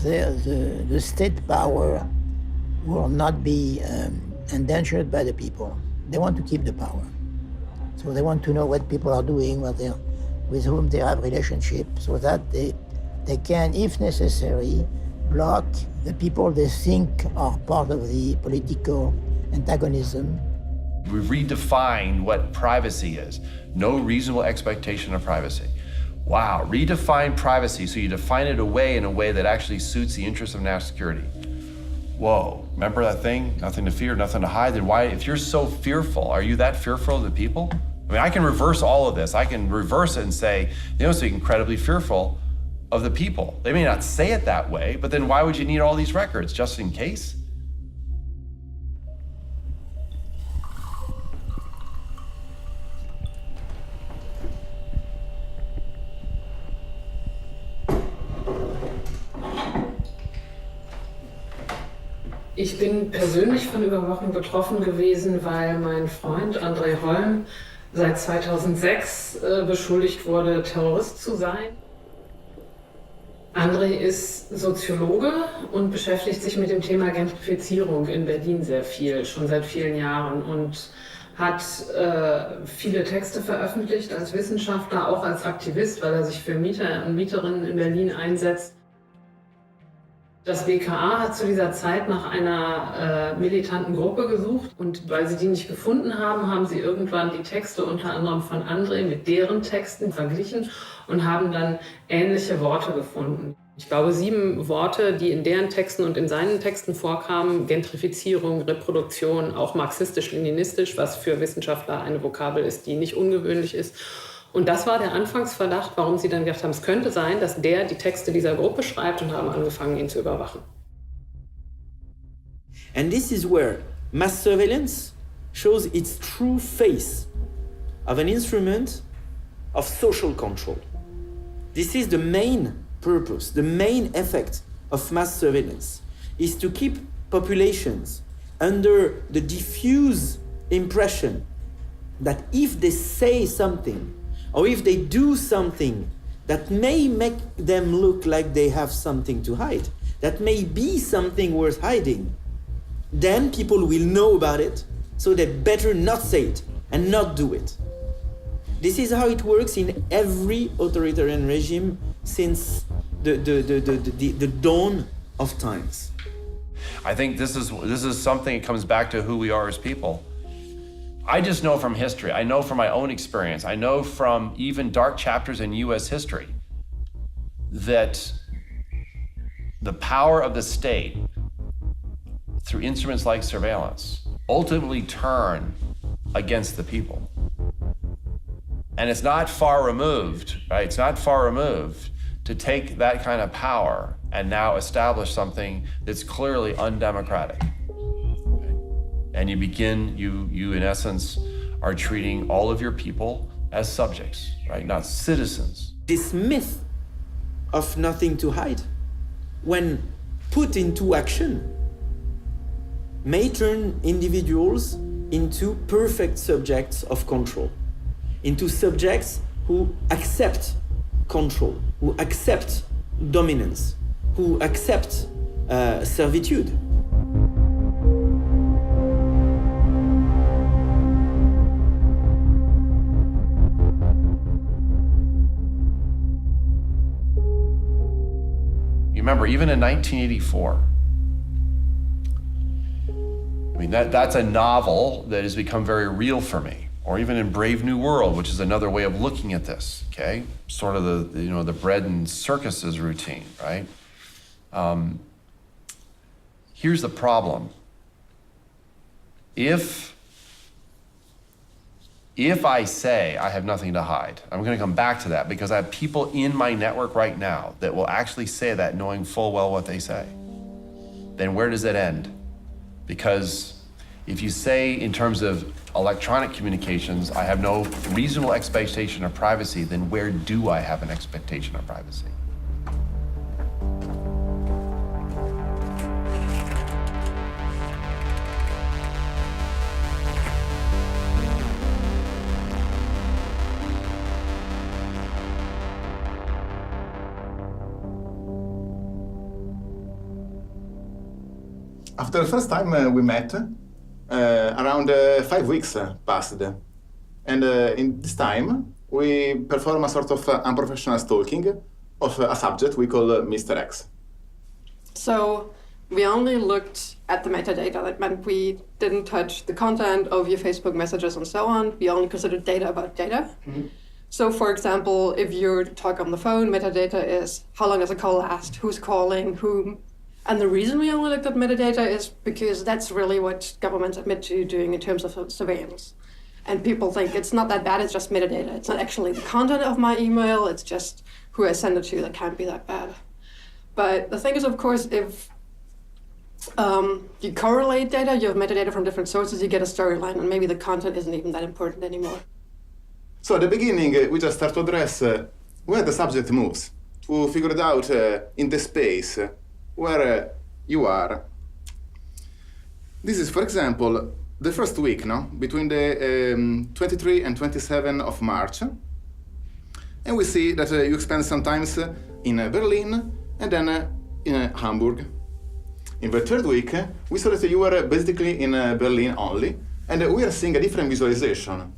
the state power will not be endangered by the people. They want to keep the power. So they want to know what people are doing, with whom they have relationships, so that they can, if necessary, block the people they think are part of the political antagonism. We've redefined what privacy is. No reasonable expectation of privacy. Wow, redefine privacy, so you define it away in a way that actually suits the interests of national security. Whoa, remember that thing? Nothing to fear, nothing to hide. Then why, if you're so fearful, are you that fearful of the people? I mean, I can reverse all of this. I can reverse it and say, they must be incredibly fearful of the people. They may not say it that way, but then why would you need all these records, just in case? Ich bin persönlich von Überwachung betroffen gewesen, weil mein Freund André Holm seit 2006 beschuldigt wurde, Terrorist zu sein. André ist Soziologe und beschäftigt sich mit dem Thema Gentrifizierung in Berlin sehr viel, schon seit vielen Jahren, und hat viele Texte veröffentlicht als Wissenschaftler, auch als Aktivist, weil er sich für Mieter und Mieterinnen in Berlin einsetzt. Das BKA hat zu dieser Zeit nach einer militanten Gruppe gesucht, und weil sie die nicht gefunden haben, haben sie irgendwann die Texte unter anderem von André mit deren Texten verglichen und haben dann ähnliche Worte gefunden. Ich glaube 7 Worte, die in deren Texten und in seinen Texten vorkamen: Gentrifizierung, Reproduktion, auch marxistisch-leninistisch, was für Wissenschaftler eine Vokabel ist, die nicht ungewöhnlich ist. Und das war der Anfangsverdacht, warum sie dann gedacht haben, es könnte sein, dass der die Texte dieser Gruppe schreibt, und haben angefangen, ihn zu überwachen. And this is where mass surveillance shows its true face of an instrument of social control. This is the main purpose, the main effect of mass surveillance, is to keep populations under the diffuse impression that if they say something, or if they do something that may make them look like they have something to hide, that may be something worth hiding, then people will know about it, so they better not say it and not do it. This is how it works in every authoritarian regime since the dawn of times. I think this is something that comes back to who we are as people. I just know from history, I know from my own experience, I know from even dark chapters in US history, that the power of the state through instruments like surveillance, ultimately turn against the people. And it's not far removed, right? It's not far removed to take that kind of power and now establish something that's clearly undemocratic. And you in essence are treating all of your people as subjects, right? Not citizens. This myth of nothing to hide, when put into action, may turn individuals into perfect subjects of control, into subjects who accept control, who accept dominance, who accept servitude. You remember, even in 1984, I mean, that's a novel that has become very real for me. Or even in Brave New World, which is another way of looking at this, okay? Sort of the bread and circuses routine, right? Here's the problem. If I say I have nothing to hide, I'm gonna come back to that because I have people in my network right now that will actually say that knowing full well what they say. Then where does it end? Because if you say in terms of electronic communications, I have no reasonable expectation of privacy, then where do I have an expectation of privacy? After the first time we met, around 5 weeks passed. And in this time, we perform a sort of unprofessional stalking of a subject we call Mr. X. So we only looked at the metadata. That meant we didn't touch the content of your Facebook messages and so on. We only considered data about data. Mm-hmm. So for example, if you talk on the phone, metadata is how long does a call last, who's calling, whom. And the reason we only looked at metadata is because that's really what governments admit to doing in terms of surveillance. And people think it's not that bad, it's just metadata. It's not actually the content of my email, it's just who I send it to that can't be that bad. But the thing is, of course, if you correlate data, you have metadata from different sources, you get a storyline, and maybe the content isn't even that important anymore. So at the beginning, we just start to address where the subject moves, to figure it out in the space where you are. This is, for example, the first week, no? Between the 23 and 27 of March. And we see that you spend some time in Berlin and then in Hamburg. In the third week, we saw that you were basically in Berlin only, and we are seeing a different visualization.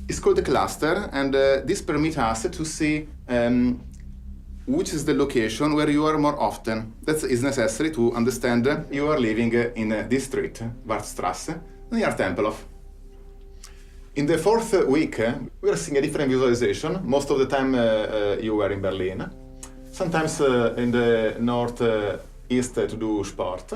It's called the cluster, and this permits us to see which is the location where you are more often. That is necessary to understand you are living in this street, Wartstrasse, near Tempelhof. In the fourth week, we are seeing a different visualization. Most of the time you were in Berlin. Sometimes in the northeast to do sport.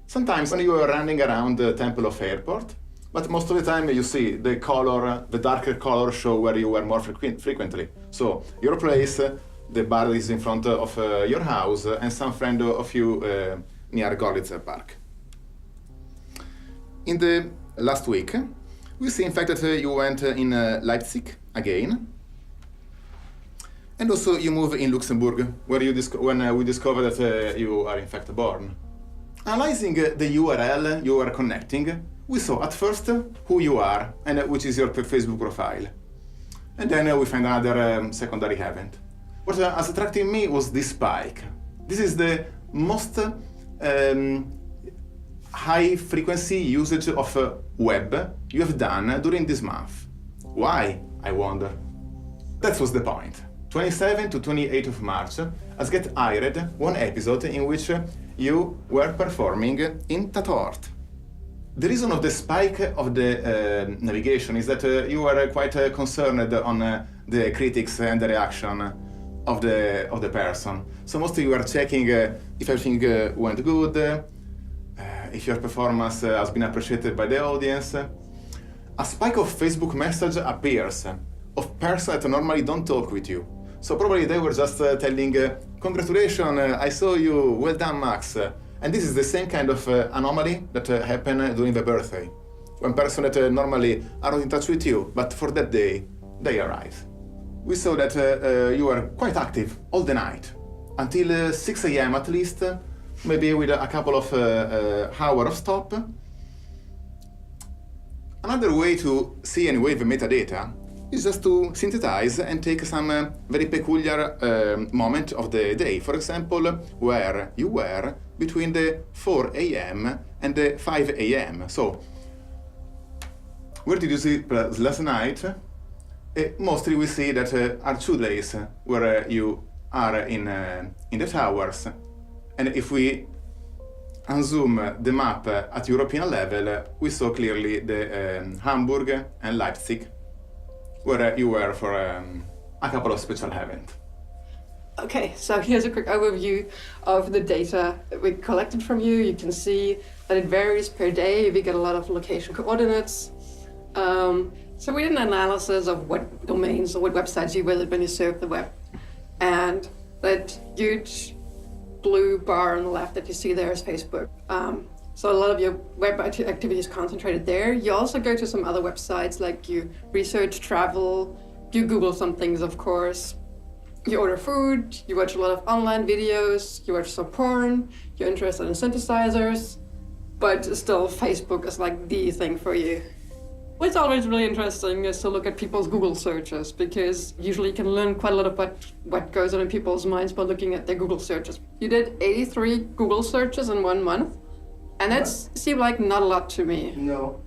Sometimes when you are running around the Tempelhof airport. But most of the time you see the color, the darker color show where you were more frequently. So your place, the bar is in front of your house, and some friend of you near Gorlitzer Park. In the last week, we see in fact that you went in Leipzig again, and also you move in Luxembourg, where when we discovered that you are in fact born. Analyzing the URL you are connecting, we saw at first who you are and which is your Facebook profile. And then we find another secondary event. What has attracted me was this spike. This is the most high frequency usage of web you have done during this month. Why, I wonder? That was the point. 27 to 28 of March, has get hired one episode in which you were performing in Tatort. The reason of the spike of the navigation is that you were quite concerned on the critics and the reaction of the person. So mostly you were checking if everything went good, if your performance has been appreciated by the audience. A spike of Facebook message appears of persons that normally don't talk with you. So probably they were just telling, congratulations, I saw you, well done, Max. And this is the same kind of anomaly that happened during the birthday, when persons that normally are not in touch with you, but for that day, they arrive. We saw that you were quite active all the night, until 6 a.m. at least, maybe with a couple of hours of stop. Another way to see anyway the metadata is just to synthesize and take some very peculiar moment of the day. For example, where you were between the 4 a.m. and the 5 a.m. So, where did you sleep last night? Mostly we see that are 2 days where you are in the towers. And if we unzoom the map at European level, we saw clearly the Hamburg and Leipzig, where you were for a couple of special events. Okay, so here's a quick overview of the data that we collected from you. You can see that it varies per day. We get a lot of location coordinates. So we did an analysis of what domains or what websites you visit when you surf the web. And that huge blue bar on the left that you see there is Facebook. So a lot of your web activity is concentrated there. You also go to some other websites, like you research travel, you Google some things, of course. You order food, you watch a lot of online videos, you watch some porn, you're interested in synthesizers, but still Facebook is like the thing for you. What's always really interesting is to look at people's Google searches, because usually you can learn quite a lot of what goes on in people's minds by looking at their Google searches. You did 83 Google searches in 1 month, and that seemed like not a lot to me. No.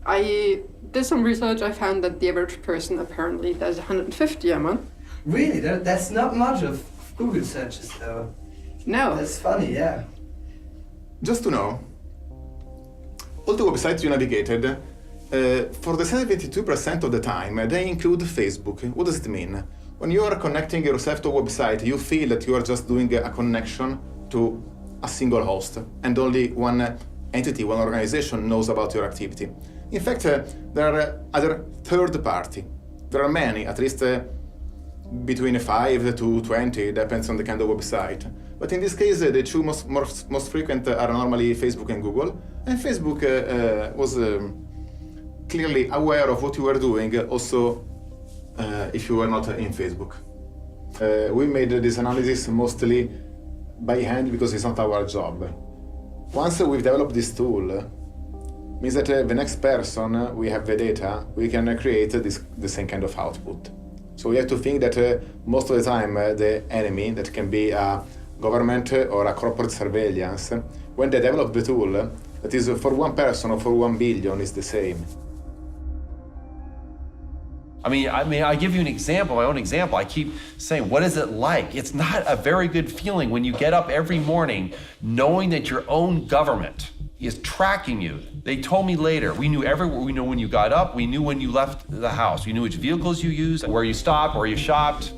I did some research. I found that the average person apparently does 150 a month. Really? That's not much of Google searches, though. No. That's funny, yeah. Just to know, all the websites you navigated, for the 72% of the time, they include Facebook. What does it mean? When you are connecting yourself to a website, you feel that you are just doing a connection to a single host, and only one entity, one organization knows about your activity. In fact, there are other third party. There are many, at least between 5 to 20, depends on the kind of website. But in this case, the two most frequent are normally Facebook and Google. And Facebook was clearly aware of what you were doing, also if you were not in Facebook. We made this analysis mostly by hand because it's not our job. Once we've developed this tool, means that the next person we have the data, we can create the same kind of output. So we have to think that most of the time the enemy, that can be a government or a corporate surveillance, when they develop the tool, that is for one person or for 1 billion is the same. I mean, I give you an example, my own example. I keep saying, what is it like? It's not a very good feeling when you get up every morning knowing that your own government is tracking you. They told me later, we knew when you got up, we knew when you left the house, we knew which vehicles you used, where you stopped, where you shopped.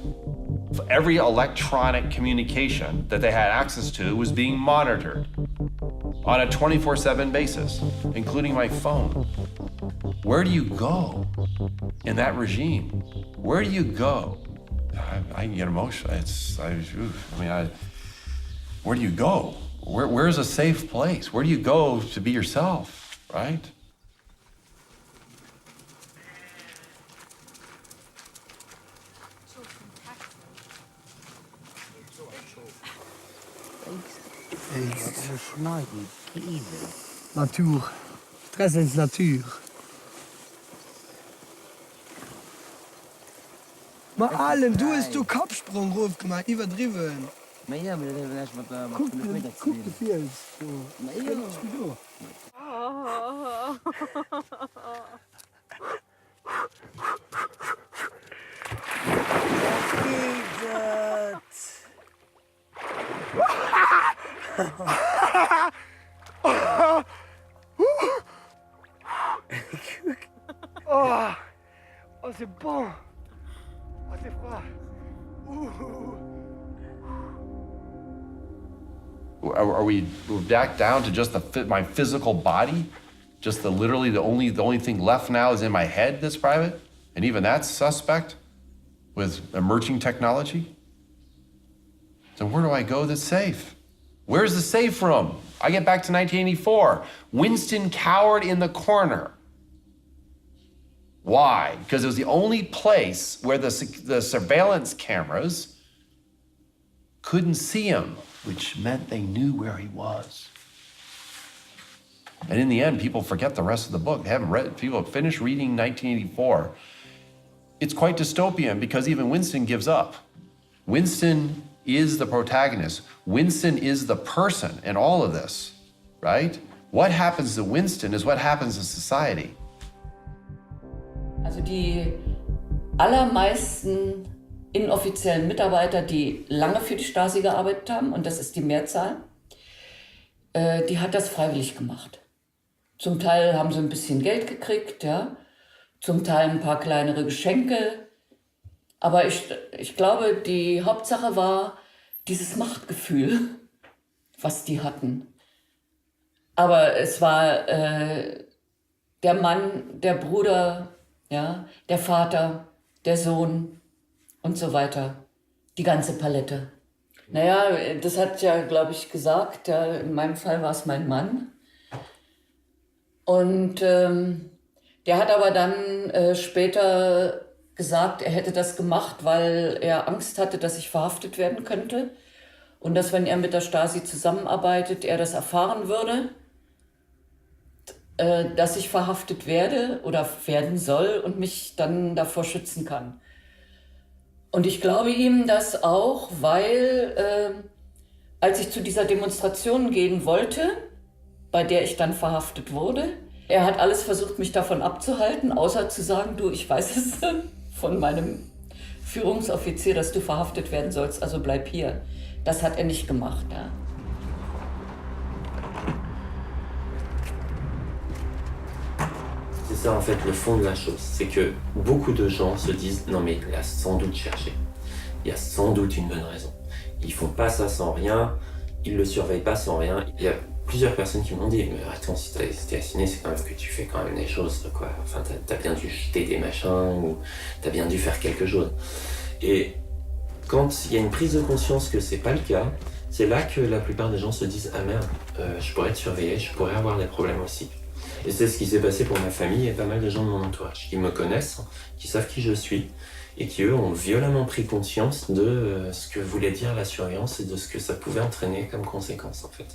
Every electronic communication that they had access to was being monitored on a 24/7 basis, including my phone. Where do you go in that regime? Where do you go? I get emotional. Where do you go? Where's a safe place? Where do you go to be yourself, right? Natuur. Stress is natuur. Maar Alem, du hast du Kopfsprung ruf gemacht, übertrieben. Maar ja, maar dat hebben we net Guck de Fiels. Maar ja. Oh, c'est bon. Oh, c'est froid. Are we back down to just my physical body? Just literally the only thing left now is in my head that's private? And even that's suspect with emerging technology? Then where do I go that's safe? Where's the safe from? I get back to 1984. Winston cowered in the corner. Why? Because it was the only place where the surveillance cameras couldn't see him, which meant they knew where he was. And in the end, people forget the rest of the book. They haven't read, people have finished reading 1984. It's quite dystopian because even Winston gives up. Winston is the protagonist. Winston is the person in all of this, right? What happens to Winston is what happens in society. Also die allermeisten inoffiziellen Mitarbeiter, die lange für die Stasi gearbeitet haben, und das ist die Mehrzahl, die hat das freiwillig gemacht. Zum Teil haben sie ein bisschen Geld gekriegt, ja, zum Teil ein paar kleinere Geschenke. Aber ich glaube, die Hauptsache war dieses Machtgefühl, was die hatten. Aber es war der Mann, der Bruder, ja, der Vater, der Sohn und so weiter. Die ganze Palette. Naja, das hat ja, glaube ich, gesagt, ja, in meinem Fall war es mein Mann. Und der hat aber dann später gesagt, er hätte das gemacht, weil er Angst hatte, dass ich verhaftet werden könnte. Und dass, wenn er mit der Stasi zusammenarbeitet, er das erfahren würde, dass ich verhaftet werde oder werden soll und mich dann davor schützen kann. Und ich glaube ihm das auch, weil als ich zu dieser Demonstration gehen wollte, bei der ich dann verhaftet wurde, er hat alles versucht, mich davon abzuhalten, außer zu sagen, du, ich weiß es von meinem Führungsoffizier, dass du verhaftet werden sollst, also bleib hier. Das hat er nicht gemacht, ja. C'est ça en fait le fond de la chose, c'est que beaucoup de gens se disent non mais il a sans doute cherché, il y a sans doute une bonne raison. Ils font pas ça sans rien, ils le surveillent pas sans rien. Il y a plusieurs personnes qui m'ont dit mais attends, si t'es assigné, c'est quand même que tu fais quand même des choses quoi. Enfin t'as bien dû jeter des machins ou t'as bien dû faire quelque chose. Et quand il y a une prise de conscience que c'est pas le cas, c'est là que la plupart des gens se disent ah merde, je pourrais être surveillé, je pourrais avoir des problèmes aussi. Et c'est ce qui s'est passé pour ma famille et pas mal de gens de mon entourage qui me connaissent, qui savent qui je suis et qui eux ont violemment pris conscience de ce que voulait dire la surveillance et de ce que ça pouvait entraîner comme conséquence en fait.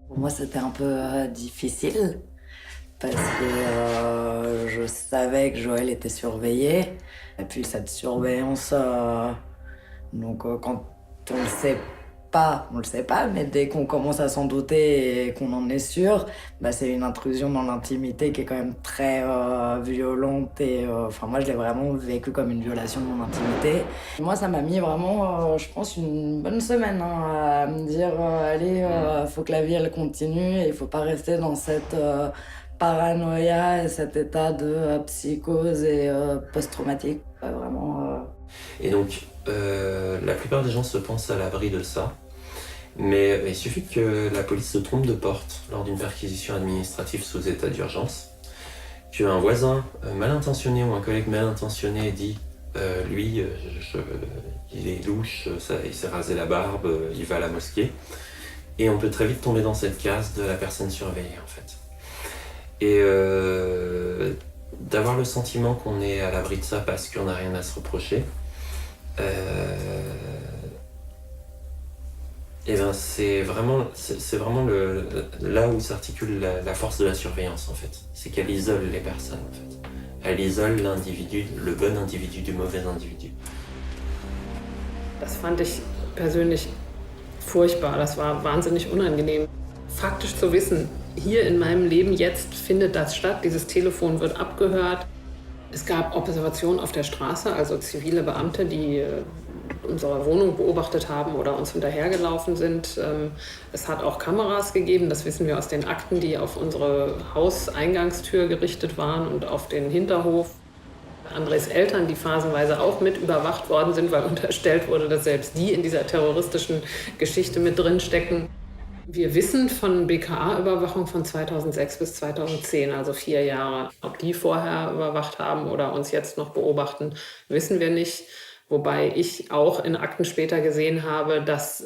Pour moi c'était un peu difficile parce que je savais que Joël était surveillé et puis cette surveillance, donc quand on le sait pas, mais dès qu'on commence à s'en douter et qu'on en est sûr, bah c'est une intrusion dans l'intimité qui est quand même très violente et enfin moi je l'ai vraiment vécu comme une violation de mon intimité. Moi ça m'a mis vraiment, je pense, une bonne semaine à me dire allez, faut que la vie elle continue et il faut pas rester dans cette paranoïa et cet état de psychose et post-traumatique. Vraiment. Et donc la plupart des gens se pensent à l'abri de ça. Mais il suffit que la police se trompe de porte lors d'une perquisition administrative sous état d'urgence, qu'un voisin mal intentionné ou un collègue mal intentionné dit lui, il est louche, il s'est rasé la barbe, il va à la mosquée, et on peut très vite tomber dans cette case de la personne surveillée en fait. Et d'avoir le sentiment qu'on est à l'abri de ça parce qu'on n'a rien à se reprocher, et ben c'est vraiment là où s'articule la force de la surveillance en fait. C'est qu'elle isole les personnes en fait. Elle isole l'individu, le bon individu du mauvais individu. Das fand ich persönlich furchtbar, das war wahnsinnig unangenehm. Faktisch zu wissen, hier in meinem Leben jetzt findet das statt, dieses Telefon wird abgehört. Es gab Observationen auf der Straße, also zivile Beamte, die unsere Wohnung beobachtet haben oder uns hinterhergelaufen sind. Es hat auch Kameras gegeben, das wissen wir aus den Akten, die auf unsere Hauseingangstür gerichtet waren und auf den Hinterhof. Andres Eltern, die phasenweise auch mit überwacht worden sind, weil unterstellt wurde, dass selbst die in dieser terroristischen Geschichte mit drin stecken. Wir wissen von BKA-Überwachung von 2006 bis 2010, also 4 Jahre. Ob die vorher überwacht haben oder uns jetzt noch beobachten, wissen wir nicht. Wobei ich auch in Akten später gesehen habe, dass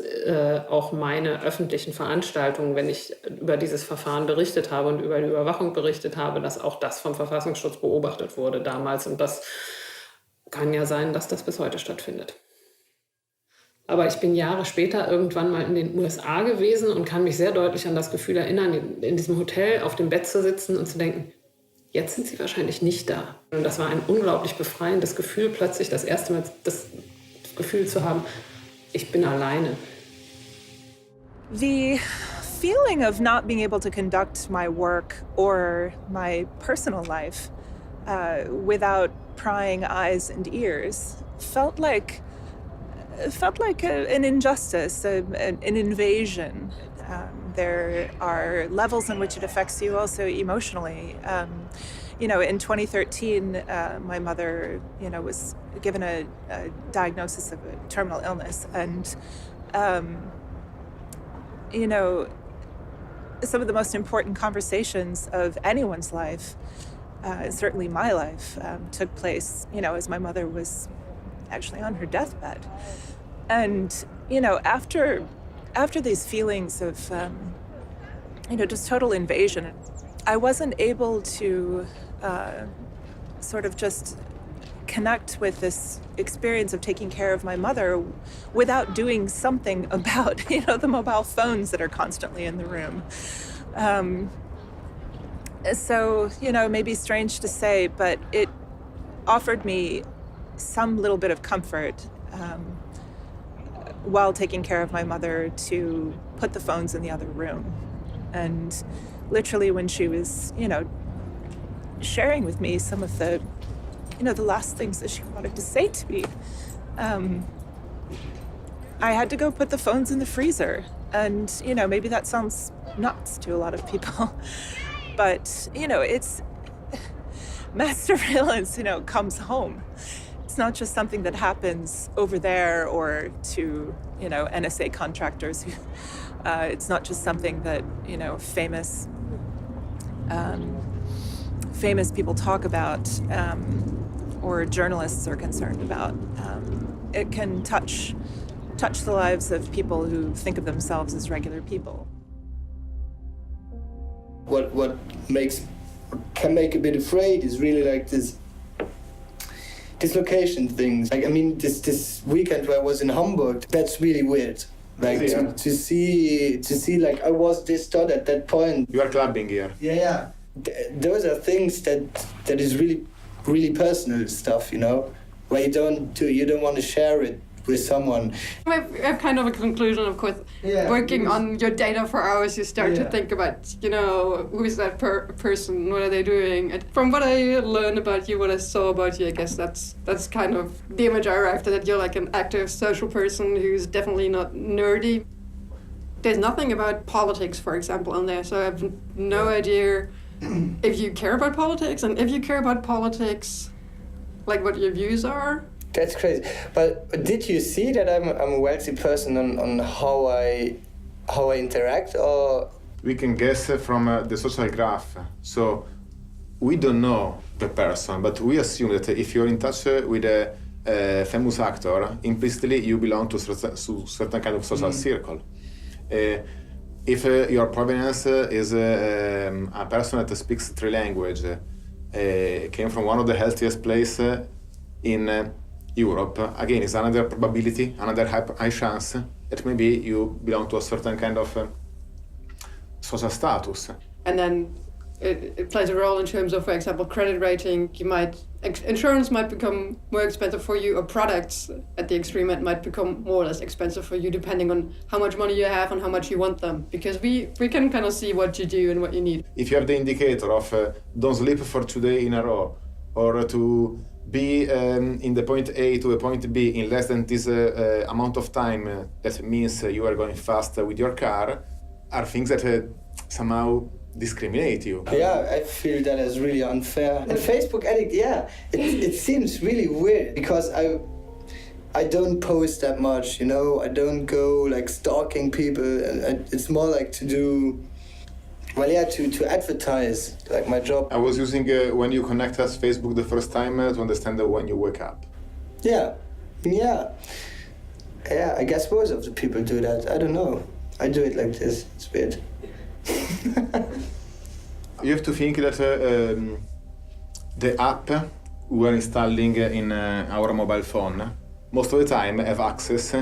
auch meine öffentlichen Veranstaltungen, wenn ich über dieses Verfahren berichtet habe und über die Überwachung berichtet habe, dass auch das vom Verfassungsschutz beobachtet wurde damals. Und das kann ja sein, dass das bis heute stattfindet. Aber ich bin Jahre später irgendwann mal in den USA gewesen und kann mich sehr deutlich an das Gefühl erinnern, in diesem Hotel auf dem Bett zu sitzen und zu denken, jetzt sind sie wahrscheinlich nicht da. Und das war ein unglaublich befreiendes Gefühl, plötzlich das erste Mal das Gefühl zu haben, ich bin alleine. The feeling of not being able to conduct my work or my personal life without prying eyes and ears felt like an injustice, an invasion. There are levels in which it affects you also emotionally. In 2013, my mother, was given a diagnosis of a terminal illness. And, some of the most important conversations of anyone's life, certainly my life, took place, as my mother was actually on her deathbed. And, after these feelings of, just total invasion, I wasn't able to sort of just connect with this experience of taking care of my mother without doing something about, the mobile phones that are constantly in the room. So, maybe strange to say, but it offered me some little bit of comfort while taking care of my mother to put the phones in the other room. And literally when she was, sharing with me some of the, the last things that she wanted to say to me, I had to go put the phones in the freezer. And, maybe that sounds nuts to a lot of people, but, it's mass surveillance, comes home. It's not just something that happens over there or to, NSA contractors. It's not just something that, famous people talk about or journalists are concerned about. It can touch the lives of people who think of themselves as regular people. What can make a bit afraid is really like this dislocation things. Like, this weekend where I was in Hamburg, that's really weird. Like, to see like I was this dot at that point. You are clubbing here. Yeah. Those are things that is really, really personal stuff, where you don't want to share it with someone. I have kind of a conclusion, of course. Working on your data for hours, you start to think about, who is that person, what are they doing? And from what I learned about you, what I saw about you, I guess that's kind of the image I arrived at, that you're like an active social person who's definitely not nerdy. There's nothing about politics, for example, on there, so I have no idea if you care about politics, and if you care about politics, like what your views are. That's crazy. But did you see that I'm a wealthy person on how I interact, or? We can guess from the social graph. So we don't know the person, but we assume that if you're in touch with a famous actor, implicitly you belong to certain kind of social circle. If your provenance is a person that speaks 3 languages, came from one of the healthiest places in Europe, again, it's another probability, another high chance that maybe you belong to a certain kind of social status. And then it plays a role in terms of, for example, credit rating. Insurance might become more expensive for you, or products at the extreme end might become more or less expensive for you, depending on how much money you have and how much you want them. Because we can kind of see what you do and what you need. If you have the indicator of don't sleep for 2 days in a row, or to be in the point A to a point B in less than this amount of time, that means you are going fast with your car, are things that somehow discriminate you. Yeah, I feel that is really unfair. And Facebook Addict, yeah, it seems really weird because I don't post that much, you know. I don't go like stalking people. It's more like to do, well, yeah, to advertise like my job. I was using when you connect us Facebook the first time to understand when you wake up. Yeah, I guess most of the people do that. I don't know. I do it like this. It's weird. You have to think that the app we are installing in our mobile phone most of the time have access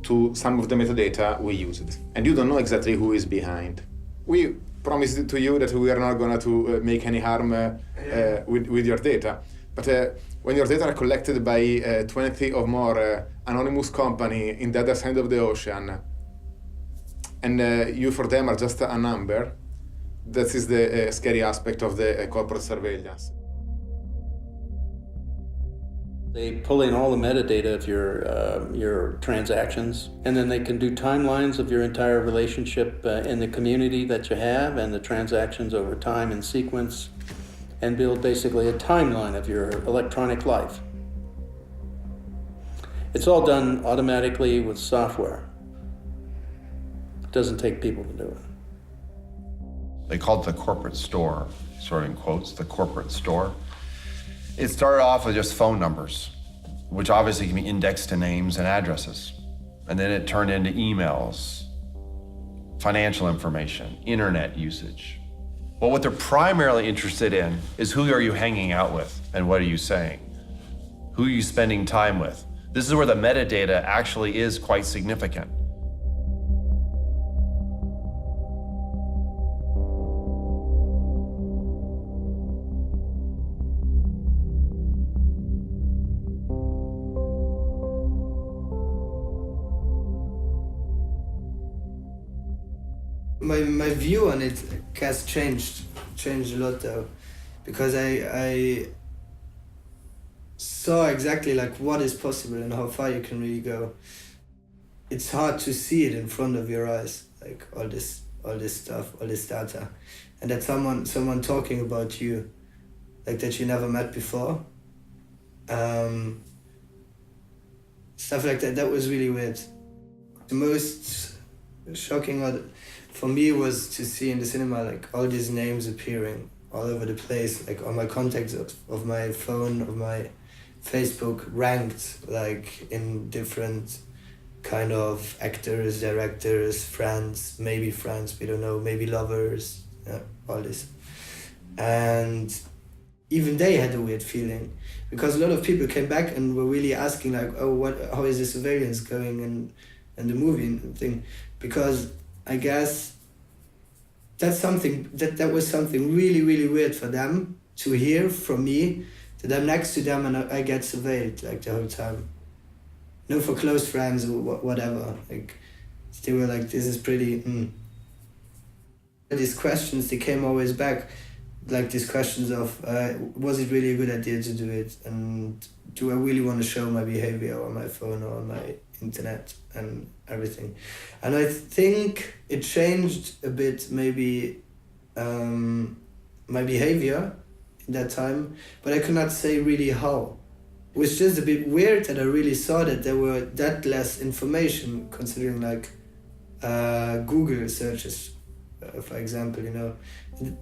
to some of the metadata we used. And you don't know exactly who is behind. We promised to you that we are not going to make any harm with your data. But when your data are collected by 20 or more anonymous company in the other side of the ocean, and you for them are just a number, that is the scary aspect of the corporate surveillance. They pull in all the metadata of your transactions, and then they can do timelines of your entire relationship in the community that you have and the transactions over time in sequence, and build basically a timeline of your electronic life. It's all done automatically with software. It doesn't take people to do it. They call it the corporate store, sort of in quotes, the corporate store. It started off with just phone numbers, which obviously can be indexed to names and addresses. And then it turned into emails, financial information, internet usage. Well, what they're primarily interested in is who are you hanging out with and what are you saying? Who are you spending time with? This is where the metadata actually is quite significant. My view on it has changed a lot though, because I saw exactly like what is possible and how far you can really go. It's hard to see it in front of your eyes, like all this stuff, all this data, and that someone talking about you, like that you never met before. Stuff like that. That was really weird. The most shocking for me was to see in the cinema like all these names appearing all over the place, like all my contacts of my phone, of my Facebook ranked like in different kind of actors, directors, friends, we don't know, maybe lovers, all this. And even they had a weird feeling because a lot of people came back and were really asking like, oh, how is the surveillance going and the movie and thing, because I guess that was something really, really weird for them to hear from me, that I'm next to them and I get surveilled like the whole time. No, for close friends or whatever. Like they were like, this is pretty. These questions, they came always back, like these questions of, was it really a good idea to do it, and do I really want to show my behavior on my phone or on my internet and everything. And I think it changed a bit maybe my behavior in that time, but I could not say really how. It was just a bit weird that I really saw that there were that less information, considering like Google searches, for example, you know.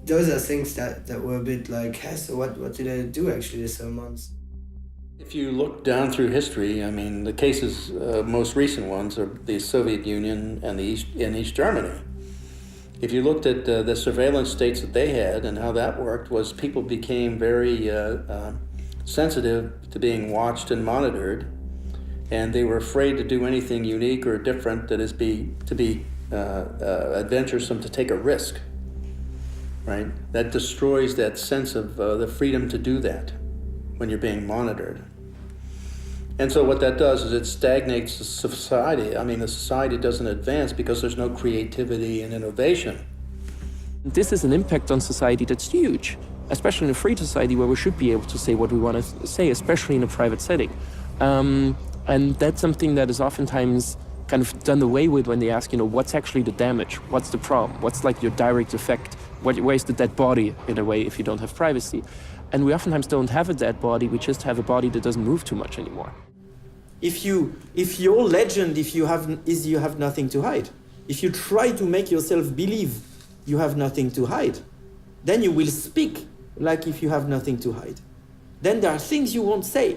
Those are things that were a bit like, hey, so what did I do actually this months? If you look down through history, I mean, the cases, most recent ones are the Soviet Union and East Germany. If you looked at the surveillance states that they had and how that worked, was people became very sensitive to being watched and monitored, and they were afraid to do anything unique or different that is to be adventuresome, to take a risk, right? That destroys that sense of the freedom to do that when you're being monitored. And so what that does is it stagnates the society. I mean, the society doesn't advance because there's no creativity and innovation. This is an impact on society that's huge, especially in a free society where we should be able to say what we want to say, especially in a private setting. And that's something that is oftentimes kind of done away with when they ask, you know, what's actually the damage? What's the problem? What's like your direct effect Where is the dead body, in a way, if you don't have privacy? And we oftentimes don't have a dead body, we just have a body that doesn't move too much anymore. If your legend, you have nothing to hide, if you try to make yourself believe you have nothing to hide, then you will speak like if you have nothing to hide. Then there are things you won't say.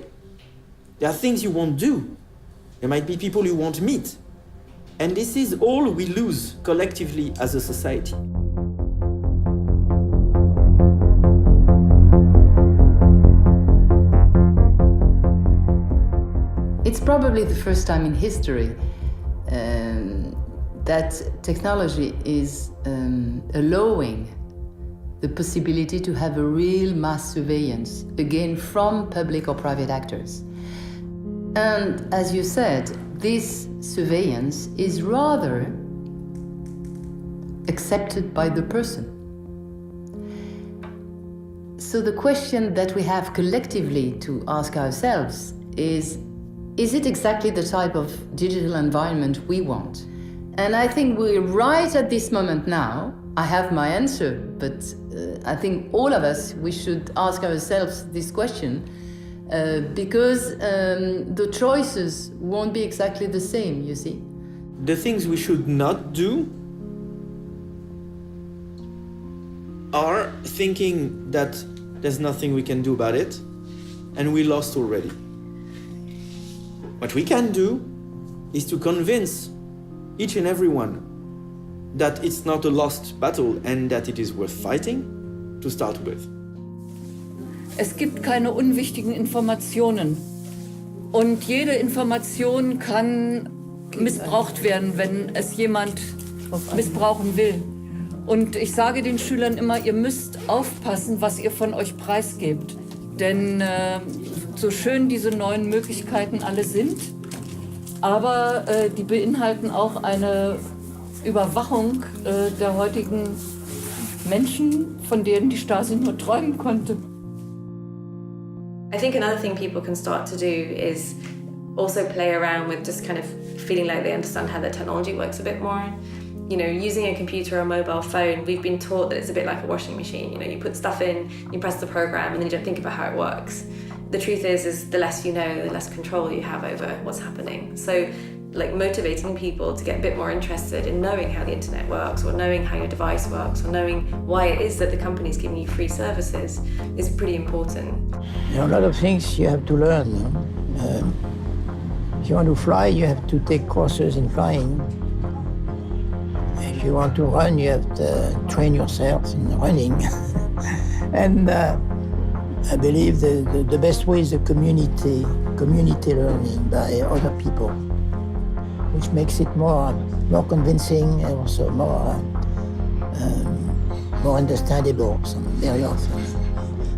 There are things you won't do. There might be people you won't meet. And this is all we lose collectively as a society. It's probably the first time in history that technology is allowing the possibility to have a real mass surveillance, again, from public or private actors. And as you said, this surveillance is rather accepted by the person. So the question that we have collectively to ask ourselves is it exactly the type of digital environment we want? And I think we're right at this moment now. I have my answer, but I think all of us, we should ask ourselves this question because the choices won't be exactly the same, you see. The things we should not do are thinking that there's nothing we can do about it and we lost already. What we can do is to convince each and everyone that it's not a lost battle and that it is worth fighting to start with. Es gibt keine unwichtigen Informationen. Und jede Information kann missbraucht werden, wenn es jemand missbrauchen will. Und ich sage den Schülern immer, ihr müsst aufpassen, was ihr von euch preisgebt. Denn so schön diese neuen Möglichkeiten alle sind, aber die beinhalten auch eine Überwachung der heutigen Menschen, von denen die Stasi nur träumen konnte. I think another thing people can start to do is also play around with just kind of feeling like they understand how the technology works a bit more. You know, using a computer or a mobile phone, we've been taught that it's a bit like a washing machine. You know, you put stuff in, you press the program, and then you don't think about how it works. The truth is the less you know, the less control you have over what's happening. So, like motivating people to get a bit more interested in knowing how the internet works, or knowing how your device works, or knowing why it is that the company's giving you free services is pretty important. There are a lot of things you have to learn. If you want to fly, you have to take courses in flying. If you want to run, you have to train yourself in running. And I believe the best way is the community learning by other people, which makes it more convincing and also more understandable very often.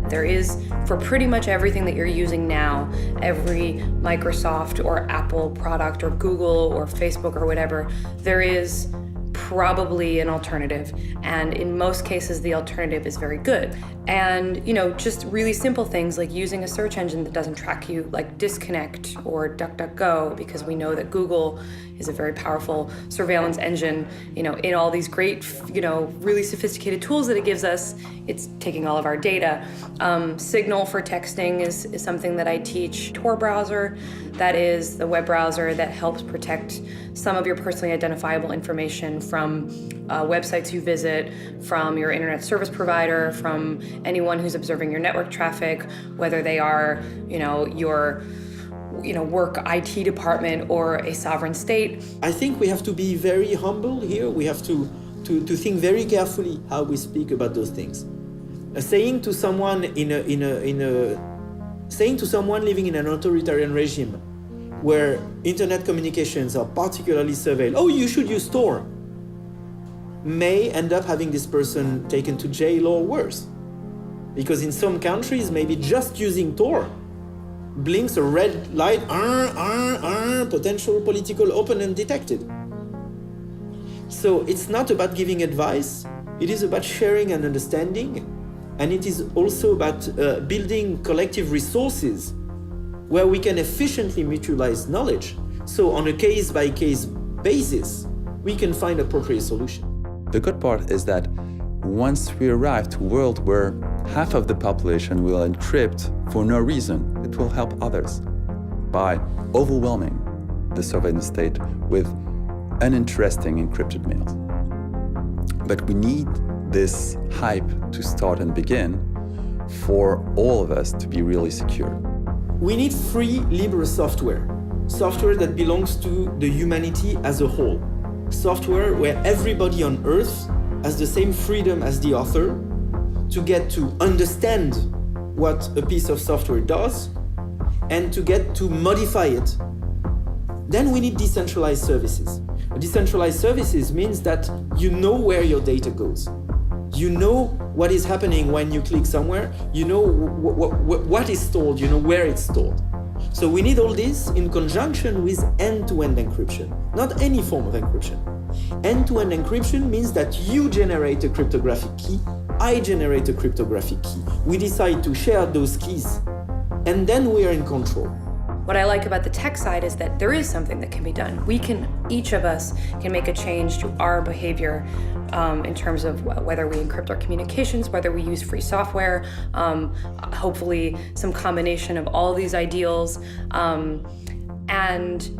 There is, for pretty much everything that you're using now, every Microsoft or Apple product or Google or Facebook or whatever, there is probably an alternative. And in most cases, the alternative is very good. And, you know, just really simple things like using a search engine that doesn't track you, like Disconnect or DuckDuckGo, because we know that Google is a very powerful surveillance engine, you know, in all these great, you know, really sophisticated tools that it gives us. It's taking all of our data. Signal for texting is something that I teach. Tor browser, that is the web browser that helps protect some of your personally identifiable information from websites you visit, from your internet service provider, from anyone who's observing your network traffic, whether they are, you know, your work IT department or a sovereign state. I think we have to be very humble here. We have to think very carefully how we speak about those things. Saying to someone saying to someone living in an authoritarian regime where internet communications are particularly surveilled, oh, you should use Tor, may end up having this person taken to jail or worse. Because in some countries, maybe just using Tor blinks a red light, potential political opponent detected. So it's not about giving advice, it is about sharing and understanding, and it is also about building collective resources where we can efficiently mutualize knowledge. So on a case-by-case basis, we can find appropriate solutions. The good part is that once we arrive to a world where half of the population will encrypt for no reason, it will help others by overwhelming the surveillance state with uninteresting encrypted mails. But we need this hype to start and begin for all of us to be really secure. We need free, liberal software. Software that belongs to the humanity as a whole. Software where everybody on Earth has the same freedom as the author to get to understand what a piece of software does and to get to modify it. Then we need decentralized services. Decentralized services means that you know where your data goes. You know what is happening when you click somewhere. You know what is stored, you know where it's stored. So we need all this in conjunction with end-to-end encryption, not any form of encryption. End-to-end encryption means that you generate a cryptographic key, I generate a cryptographic key. We decide to share those keys, and then we are in control. What I like about the tech side is that there is something that can be done. Each of us can make a change to our behavior in terms of whether we encrypt our communications, whether we use free software, hopefully some combination of all these ideals. And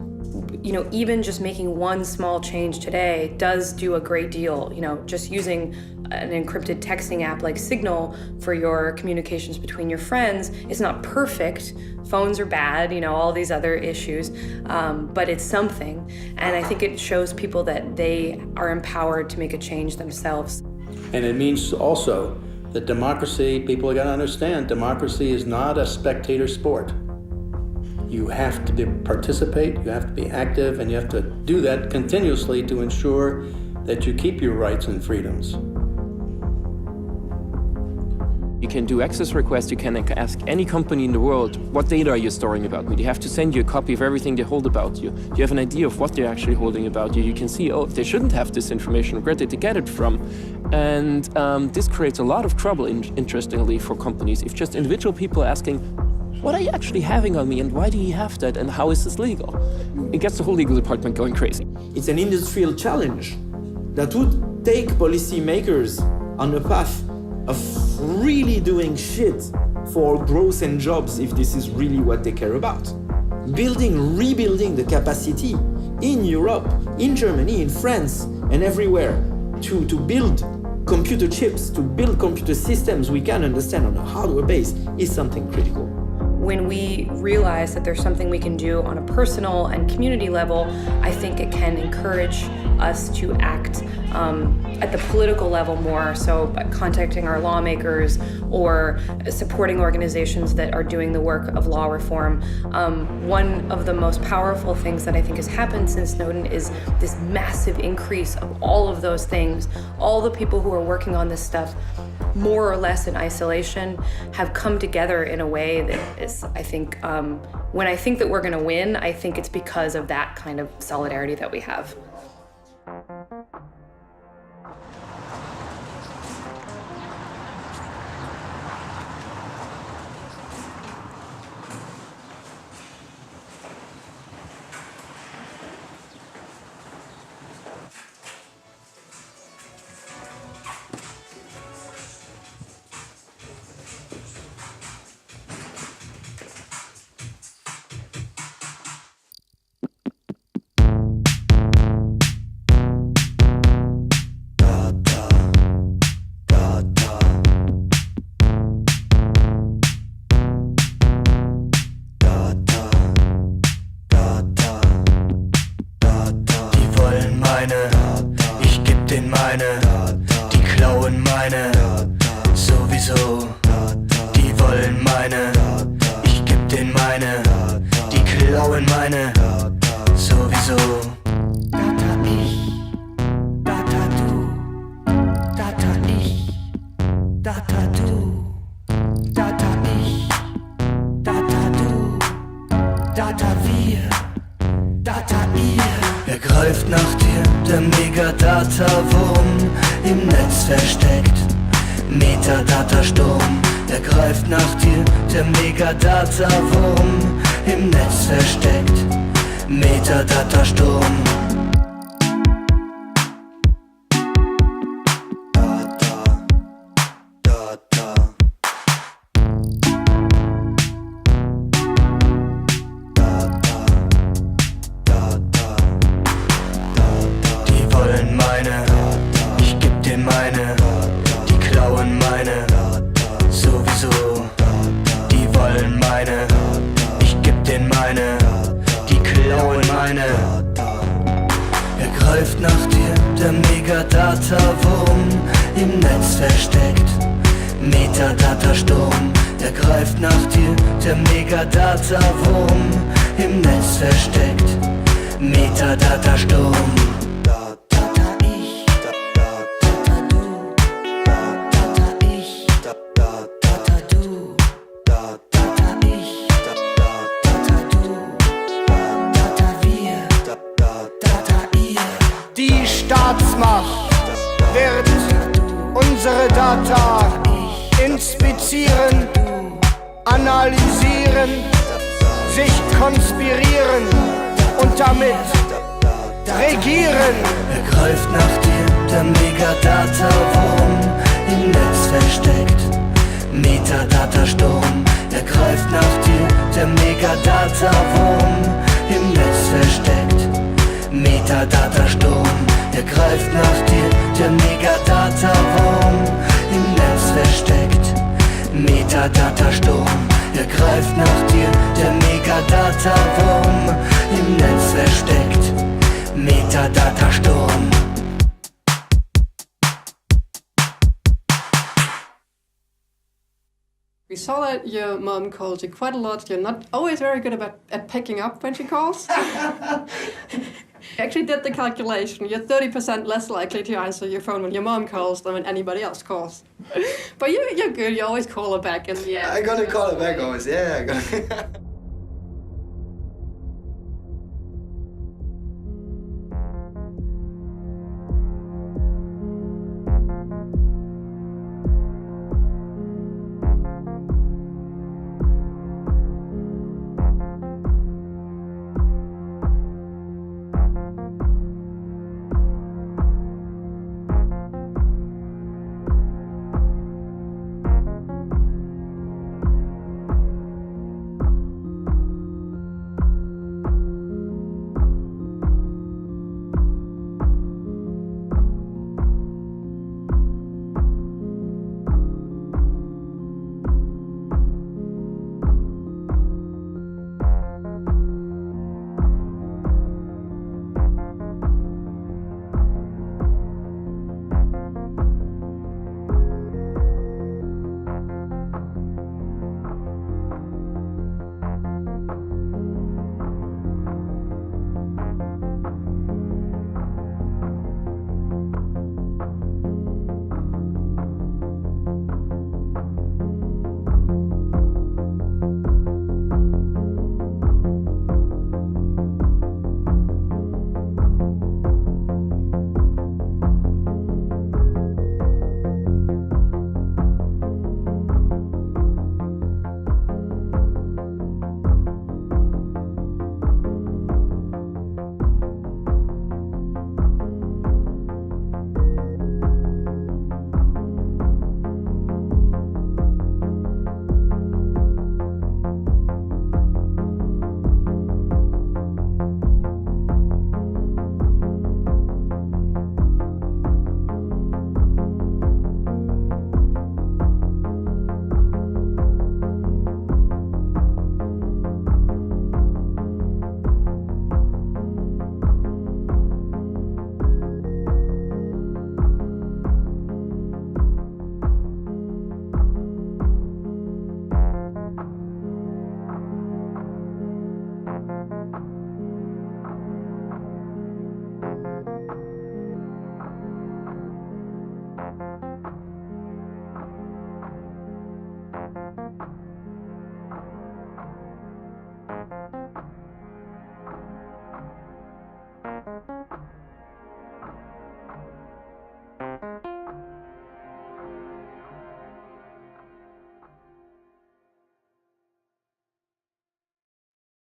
even just making one small change today does do a great deal. Just using an encrypted texting app like Signal for your communications between your friends is not perfect. Phones are bad, all these other issues, but it's something. And I think it shows people that they are empowered to make a change themselves. And it means also that democracy, people got to understand, democracy is not a spectator sport. You have to participate, you have to be active, and you have to do that continuously to ensure that you keep your rights and freedoms. You can do access requests, you can ask any company in the world, what data are you storing about me? They have to send you a copy of everything they hold about you. You have an idea of what they're actually holding about you. You can see, they shouldn't have this information, where did they get it from? And this creates a lot of trouble, interestingly, for companies. If just individual people are asking, what are you actually having on me and why do you have that and how is this legal? It gets the whole legal department going crazy. It's an industrial challenge that would take policymakers on a path of really doing shit for growth and jobs if this is really what they care about. Rebuilding the capacity in Europe, in Germany, in France, and everywhere to build computer chips, to build computer systems we can understand on a hardware base is something critical. When we realize that there's something we can do on a personal and community level, I think it can encourage us to act at the political level more, so by contacting our lawmakers or supporting organizations that are doing the work of law reform. One of the most powerful things that I think has happened since Snowden is this massive increase of all of those things. All the people who are working on this stuff, more or less in isolation, have come together in a way that is, I think, when I think that we're gonna win, I think it's because of that kind of solidarity that we have. Ich geb denen meine, die klauen meine, sowieso. Die wollen meine, ich geb denen meine, die klauen meine, sowieso. Data ich, Data du, Data ich, Data du, Data ich, Data du, Data wir, Data ihr. Er greift nach dir, der Megadata-Wurm, im Netz versteckt, Metadata-Sturm. Er greift nach dir, der Megadata-Wurm, im Netz versteckt, Metadata-Sturm. Data, meine, die klauen meine. Er greift nach dir, der Megadata-Wurm, im Netz versteckt. Metadata-Sturm, er greift nach dir, der Megadata-Wurm, im Netz versteckt. Metadata-Sturm. Die Staatsmacht wird unsere Data inspizieren, analysieren, sich konspirieren und damit regieren. Er greift nach dir, der Megadata-Wurm, im Netz versteckt. Metadata-Sturm, er greift nach dir, der Megadata-Wurm, im Netz versteckt. Metadata-Sturm, er greift nach dir, der Megadata-Wurm, im Netz versteckt. Metadata-Sturm, er greift nach dir, der Megadata-Wurm, im Netz versteckt. Metadata-Sturm. We saw that your mom calls you quite a lot. You're not always very good at picking up when she calls. I actually did the calculation. You're 30% less likely to answer your phone when your mom calls than when anybody else calls. But you're good. You always call her back in the end. I gotta call her back always. Yeah, I gotta.